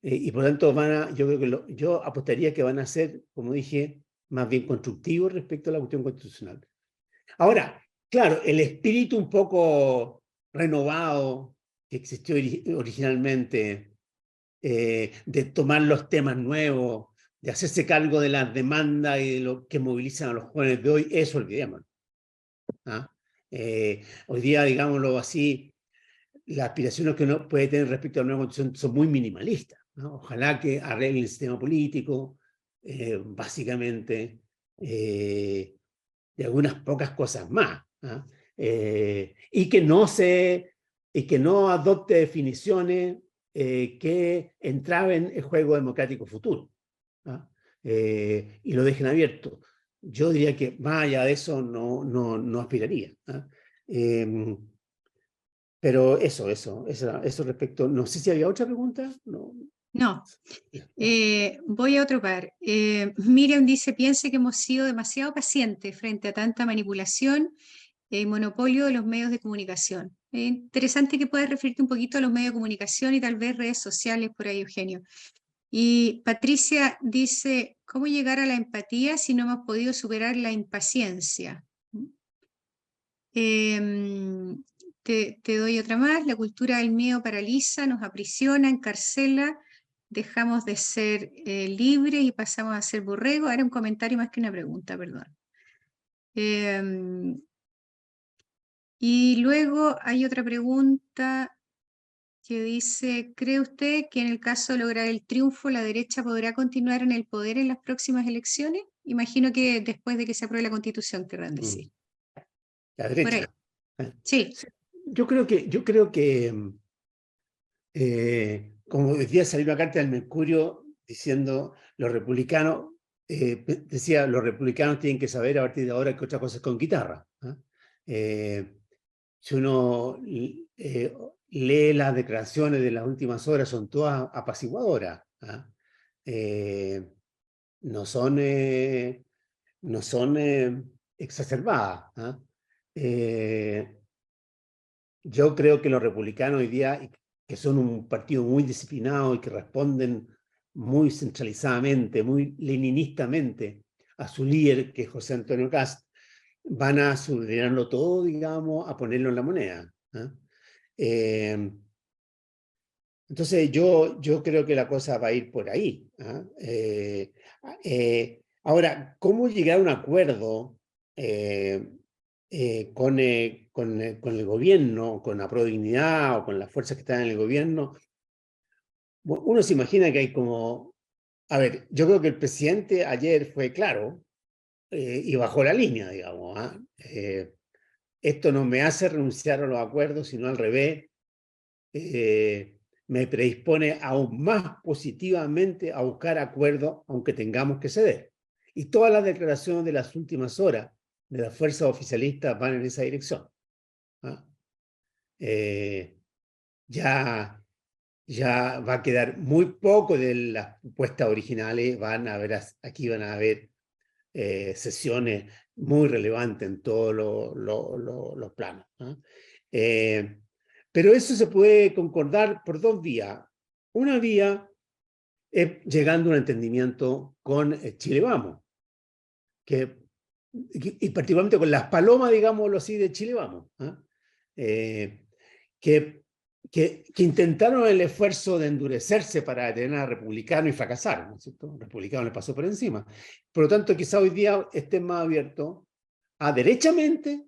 Y por lo tanto yo creo que yo apostaría que van a ser, como dije, más bien constructivos respecto a la cuestión constitucional. Ahora, claro, el espíritu un poco renovado que existió originalmente, de tomar los temas nuevos, de hacerse cargo de las demandas y de lo que movilizan a los jóvenes de hoy, eso olvidémoslo. ¿Ah? Hoy día, digámoslo así, las aspiraciones que uno puede tener respecto a la nueva constitución son muy minimalistas, ¿no? Ojalá que arregle el sistema político, básicamente, y algunas pocas cosas más, ¿ah? Y que no adopte definiciones que entraven el juego democrático futuro, ¿ah? Y lo dejen abierto. Yo diría que más allá de eso no aspiraría, ¿ah? Pero eso respecto. No sé si había otra pregunta. No. No. Voy a otro par. Miriam dice, piense que hemos sido demasiado pacientes frente a tanta manipulación y monopolio de los medios de comunicación. Interesante que puedas referirte un poquito a los medios de comunicación y tal vez redes sociales por ahí, Eugenio. Y Patricia dice, ¿cómo llegar a la empatía si no hemos podido superar la impaciencia? Te doy otra más. La cultura del miedo paraliza, nos aprisiona, encarcela, dejamos de ser libres y pasamos a ser borregos. Ahora un comentario más que una pregunta, perdón. Y luego hay otra pregunta que dice, ¿cree usted que en el caso de lograr el triunfo, la derecha podrá continuar en el poder en las próximas elecciones? Imagino que después de que se apruebe la Constitución, querrán decir. La Por ahí. derecha. Sí. Yo creo que como decía, salió una carta del Mercurio diciendo los republicanos decía, los republicanos tienen que saber a partir de ahora que otra cosa es con guitarra. Si uno lee las declaraciones de las últimas horas, son todas apaciguadoras. No son, no son exacerbadas. Yo creo que los republicanos hoy día, que son un partido muy disciplinado y que responden muy centralizadamente, muy leninistamente a su líder, que es José Antonio Kast, van a subordinarlo todo, digamos, a ponerlo en la moneda. Entonces yo creo que la cosa va a ir por ahí. Ahora, ¿cómo llegar a un acuerdo con el gobierno, con la Prodignidad o con las fuerzas que están en el gobierno? Uno se imagina que hay como... A ver, yo creo que el presidente ayer fue claro y bajó la línea, digamos. Esto no me hace renunciar a los acuerdos, sino al revés, me predispone aún más positivamente a buscar acuerdos, aunque tengamos que ceder. Y todas las declaraciones de las últimas horas de las fuerzas oficialistas van en esa dirección. Ya va a quedar muy poco de las propuestas originales. Aquí van a haber sesiones muy relevantes en todos los planos. Pero eso se puede concordar por dos vías. Una vía es llegando a un entendimiento con Chile Vamos, y particularmente con las palomas, digámoslo así, de Chile Vamos, que intentaron el esfuerzo de endurecerse para detener a Republicano y fracasaron, ¿no es cierto? Republicano le pasó por encima. Por lo tanto, quizá hoy día estén más abiertos a derechamente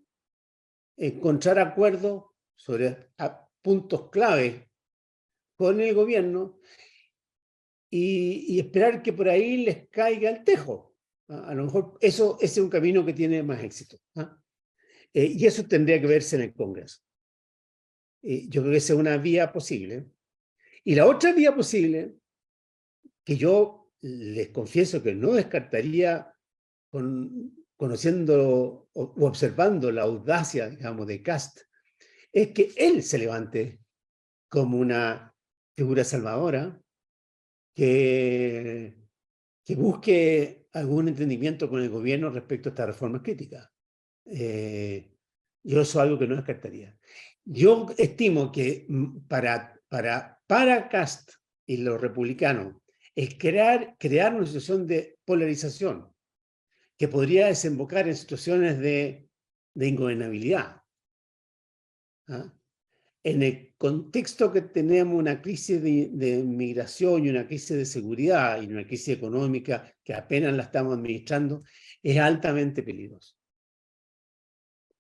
encontrar acuerdos sobre puntos clave con el gobierno y esperar que por ahí les caiga el tejo. A lo mejor ese es un camino que tiene más éxito. Y eso tendría que verse en el Congreso. Yo creo que esa es una vía posible. Y la otra vía posible, que yo les confieso que no descartaría conociendo o observando la audacia, digamos, de Kast, es que él se levante como una figura salvadora que busque algún entendimiento con el gobierno respecto a estas reformas críticas. Yo eso es algo que no descartaría. Yo estimo que para Kast y los republicanos es crear una situación de polarización que podría desembocar en situaciones de ingobernabilidad. En el contexto que tenemos una crisis de migración y una crisis de seguridad y una crisis económica que apenas la estamos administrando, es altamente peligroso.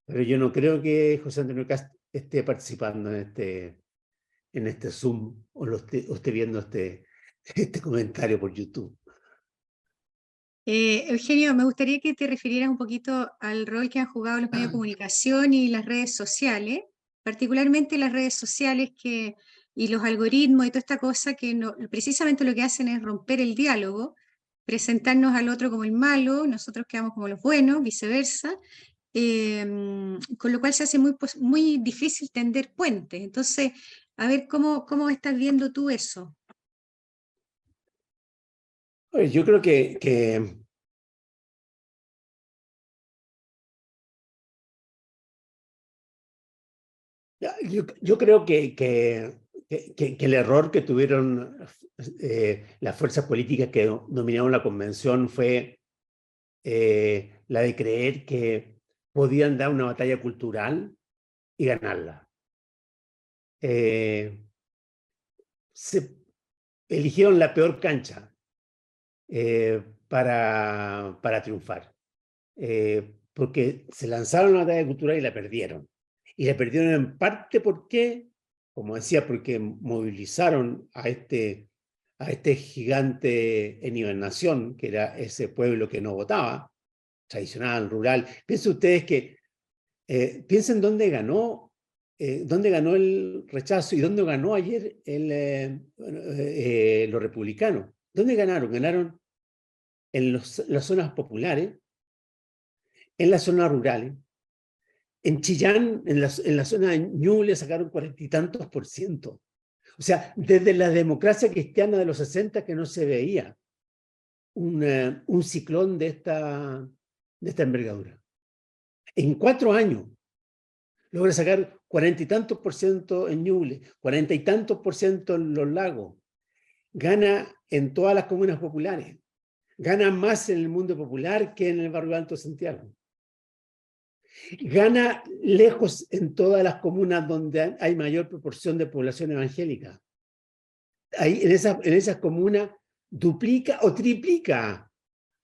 Pero yo no creo que José Antonio Kast esté participando en este Zoom o esté viendo este comentario por YouTube. Eugenio, me gustaría que te refirieras un poquito al rol que han jugado los medios de comunicación y las redes sociales, particularmente las redes sociales y los algoritmos y toda esta cosa que precisamente lo que hacen es romper el diálogo, presentarnos al otro como el malo, nosotros quedamos como los buenos, viceversa, con lo cual se hace muy difícil tender puentes. Entonces, a ver, ¿cómo estás viendo tú eso? Yo creo que yo creo que el error que tuvieron las fuerzas políticas que dominaron la convención fue la de creer que podían dar una batalla cultural y ganarla. Se eligieron la peor cancha para triunfar, porque se lanzaron a la batalla cultural y la perdieron. Y la perdieron en parte porque, como decía, porque movilizaron a este gigante en hibernación, que era ese pueblo que no votaba, tradicional, rural. Piensen ustedes que, piensen dónde ganó el rechazo y dónde ganó ayer los republicanos. ¿Dónde ganaron? Ganaron en las zonas populares, en las zonas rurales. En Chillán, en la zona de Ñuble, sacaron 40 y tantos %. O sea, desde la democracia cristiana de los 60 que no se veía un ciclón de esta envergadura. En 4 años logra sacar 40 y tantos % en Ñuble, 40 y tantos % en Los Lagos. Gana en todas las comunas populares. Gana más en el mundo popular que en el barrio Alto de Santiago. Gana lejos en todas las comunas donde hay mayor proporción de población evangélica. Ahí, en esas comunas duplica o triplica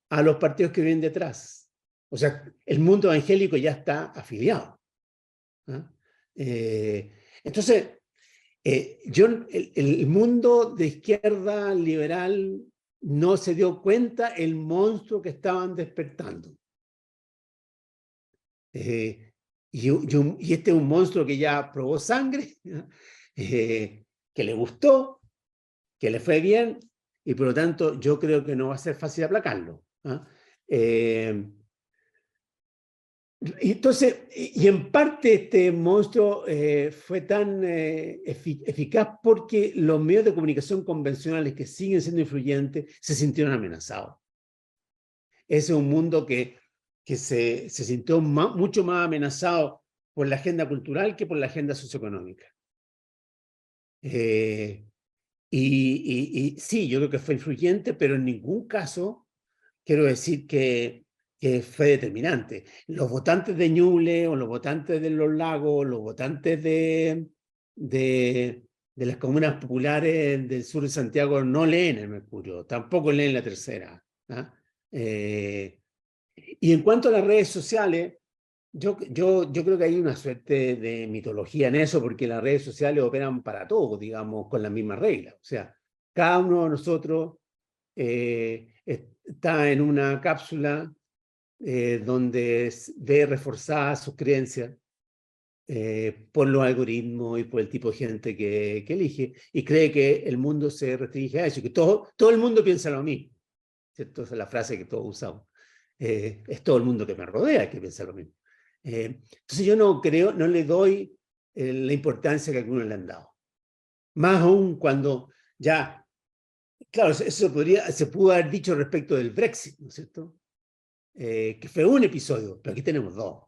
a los partidos que vienen detrás. O sea, el mundo evangélico ya está afiliado. ¿Ah? Entonces, el mundo de izquierda liberal no se dio cuenta el monstruo que estaban despertando. Y este es un monstruo que ya probó sangre, que le gustó, que le fue bien, y por lo tanto yo creo que no va a ser fácil aplacarlo. Y entonces, y en parte este monstruo fue tan eficaz porque los medios de comunicación convencionales que siguen siendo influyentes se sintieron amenazados. Ese es un mundo que se sintió mucho más amenazado por la agenda cultural que por la agenda socioeconómica. Y sí, yo creo que fue influyente, pero en ningún caso quiero decir que fue determinante. Los votantes de Ñuble o los votantes de Los Lagos, los votantes de las comunas populares del sur de Santiago no leen el Mercurio, tampoco leen La Tercera. ¿Ah? Y en cuanto a las redes sociales, yo creo que hay una suerte de mitología en eso, porque las redes sociales operan para todos, digamos, con las mismas reglas. O sea, cada uno de nosotros está en una cápsula donde ve reforzadas sus creencias por los algoritmos y por el tipo de gente que elige, y cree que el mundo se restringe a eso, y que todo el mundo piensa lo mismo. ¿Cierto? Esa es la frase que todos usamos. Es todo el mundo que me rodea que piensa lo mismo. Entonces yo no le doy la importancia que algunos le han dado. Más aún cuando ya, claro, eso se pudo haber dicho respecto del Brexit, ¿no es cierto? Que fue un episodio, pero aquí tenemos 2.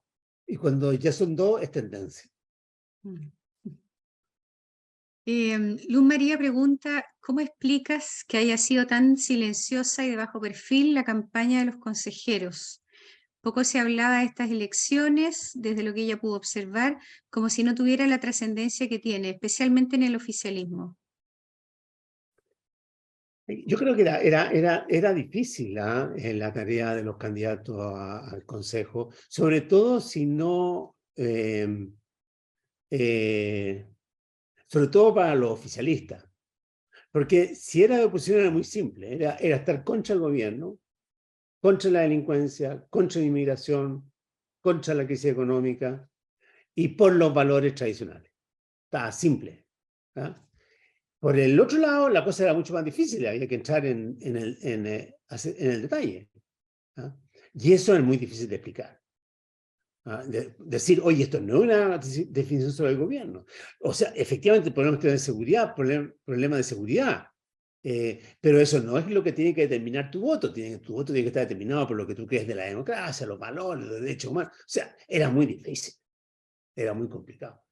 Y cuando ya son 2, es tendencia. Luz María pregunta, ¿cómo explicas que haya sido tan silenciosa y de bajo perfil la campaña de los consejeros? Poco se hablaba de estas elecciones, desde lo que ella pudo observar, como si no tuviera la trascendencia que tiene, especialmente en el oficialismo. Yo creo que era difícil la tarea de los candidatos al Consejo, sobre todo si no, sobre todo para los oficialistas. Porque si era de oposición era muy simple, era estar contra el gobierno, contra la delincuencia, contra la inmigración, contra la crisis económica y por los valores tradicionales. Estaba simple. ¿Ah? Por el otro lado, la cosa era mucho más difícil, había que entrar en el detalle. ¿Ah? Y eso es muy difícil de explicar. ¿Ah? Decir, oye, esto no es una definición sobre el gobierno. O sea, efectivamente, problemas de seguridad, problema de seguridad. Pero eso no es lo que tiene que determinar tu voto. Tu voto tiene que estar determinado por lo que tú crees de la democracia, los valores, los derechos humanos. O sea, era muy difícil. Era muy complicado.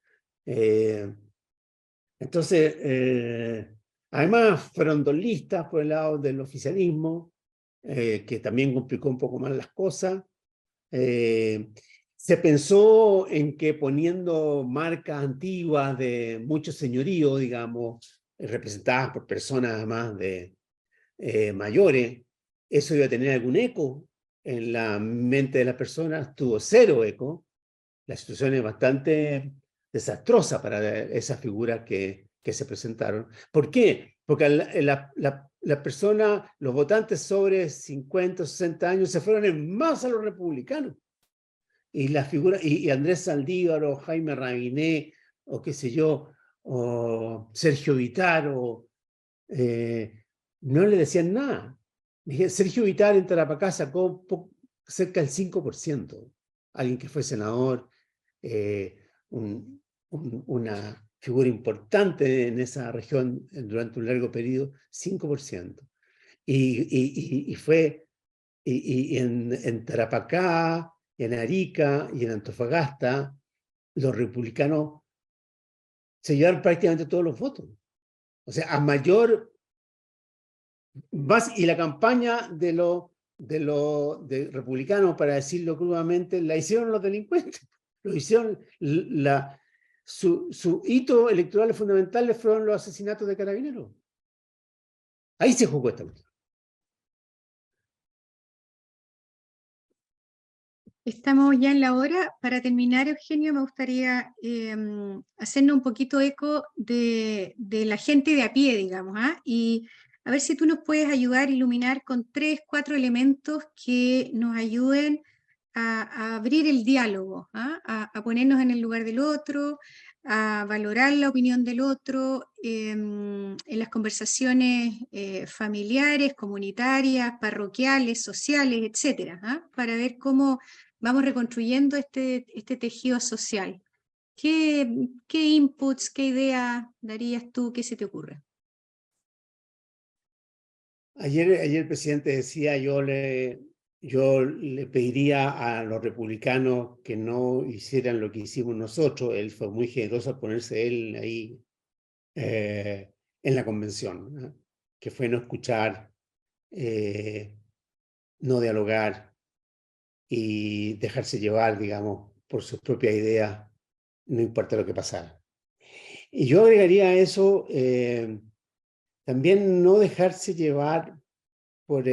Entonces, además fueron 2 listas por el lado del oficialismo, que también complicó un poco más las cosas. Se pensó en que poniendo marcas antiguas de mucho señorío, digamos, representadas por personas más de mayores, eso iba a tener algún eco en la mente de las personas. Tuvo 0 eco. La situación es bastante desastrosa para esas figuras que se presentaron. ¿Por qué? Porque la persona, los votantes sobre 50 o 60 años se fueron en masa a los republicanos. Y la figura, y Andrés Saldívar o Jaime Rabiné, o qué sé yo, o Sergio Vittar, no le decían nada. Sergio Vitale en Tarapacá sacó cerca del 5%. Alguien que fue senador, una figura importante en esa región durante un largo periodo, 5%. Y en Tarapacá, en Arica y en Antofagasta, los republicanos se llevaron prácticamente todos los votos. O sea, a mayor... y la campaña de republicanos, para decirlo crudamente, la hicieron los delincuentes. Lo hicieron, su hito electoral fundamental fueron los asesinatos de carabineros. Ahí se jugó esta cuestión. Estamos ya en la hora. Para terminar, Eugenio, me gustaría hacernos un poquito eco de la gente de a pie, digamos, y a ver si tú nos puedes ayudar a iluminar con 3, 4 elementos que nos ayuden a abrir el diálogo, a ponernos en el lugar del otro, a valorar la opinión del otro en las conversaciones familiares, comunitarias, parroquiales, sociales, etcétera, para ver cómo vamos reconstruyendo este tejido social. ¿Qué inputs, qué ideas darías tú? ¿Qué se te ocurre? Ayer el presidente decía, yo le pediría a los republicanos que no hicieran lo que hicimos nosotros. Él fue muy generoso al ponerse él ahí en la convención, ¿no? Que fue no escuchar, no dialogar y dejarse llevar, digamos, por sus propias ideas, no importa lo que pasara. Y yo agregaría a eso también no dejarse llevar por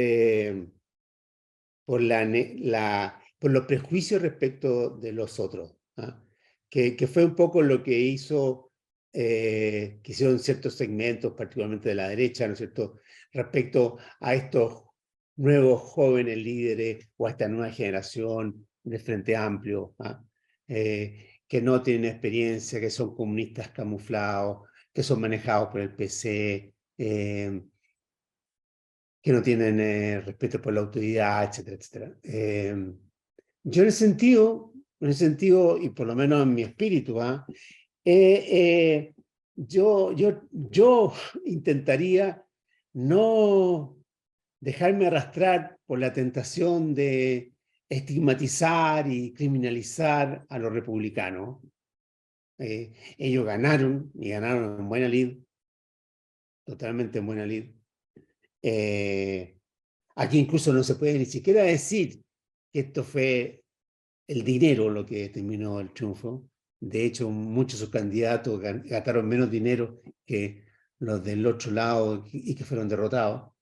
los prejuicios respecto de los otros, ¿ah? Que fue un poco lo que que hicieron ciertos segmentos, particularmente de la derecha, ¿no es cierto?, respecto a estos nuevos jóvenes líderes o a esta nueva generación del Frente Amplio, ¿ah? Que no tienen experiencia, que son comunistas camuflados, que son manejados por el PC, que no tienen respeto por la autoridad, etcétera, etcétera. Yo en ese sentido, y por lo menos en mi espíritu, yo intentaría no dejarme arrastrar por la tentación de estigmatizar y criminalizar a los republicanos. Ellos ganaron, y ganaron en buena lid, totalmente en buena lid. Aquí incluso no se puede ni siquiera decir que esto fue el dinero lo que determinó el triunfo. De hecho, muchos de sus candidatos gastaron menos dinero que los del otro lado y que fueron derrotados.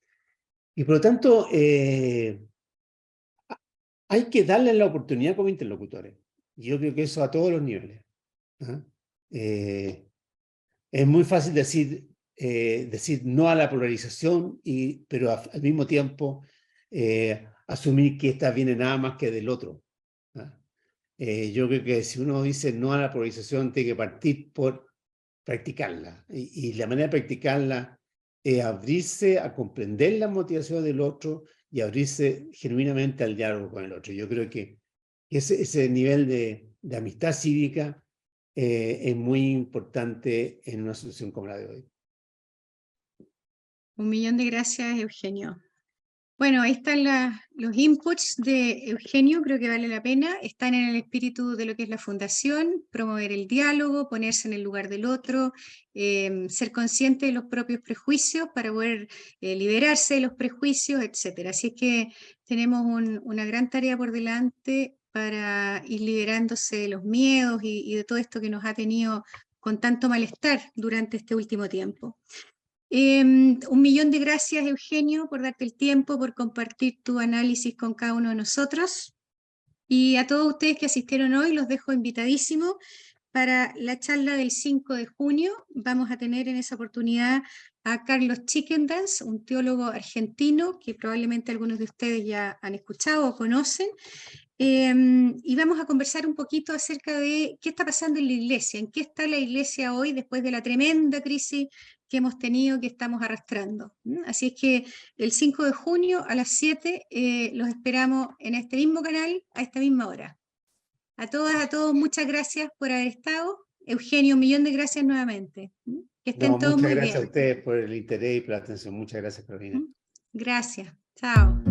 Y por lo tanto, hay que darles la oportunidad como interlocutores. Y yo creo que eso a todos los niveles. Es muy fácil decir no a la polarización, pero al mismo tiempo asumir que esta viene nada más que del otro. Yo creo que si uno dice no a la polarización, tiene que partir por practicarla. Y la manera de practicarla es abrirse a comprender las motivaciones del otro y abrirse genuinamente al diálogo con el otro. Yo creo que ese nivel de amistad cívica es muy importante en una situación como la de hoy. 1.000.000 de gracias, Eugenio. Bueno, ahí están los inputs de Eugenio, creo que vale la pena. Están en el espíritu de lo que es la fundación, promover el diálogo, ponerse en el lugar del otro, ser consciente de los propios prejuicios para poder liberarse de los prejuicios, etc. Así es que tenemos una gran tarea por delante para ir liberándose de los miedos y de todo esto que nos ha tenido con tanto malestar durante este último tiempo. 1.000.000 de gracias, Eugenio, por darte el tiempo, por compartir tu análisis con cada uno de nosotros. Y a todos ustedes que asistieron hoy, los dejo invitadísimos para la charla del 5 de junio. Vamos a tener en esa oportunidad a Carlos Chickendance, un teólogo argentino que probablemente algunos de ustedes ya han escuchado o conocen, y vamos a conversar un poquito acerca de qué está pasando en la iglesia, en qué está la iglesia hoy después de la tremenda crisis que hemos tenido, que estamos arrastrando. Así es que el 5 de junio a las 7 los esperamos en este mismo canal, a esta misma hora. A todas, a todos, muchas gracias por haber estado. Eugenio, un millón de gracias nuevamente. Que estén todos Muchas muy gracias a bien. ustedes por el interés y por la atención. Muchas gracias, Carolina. Gracias. Chao.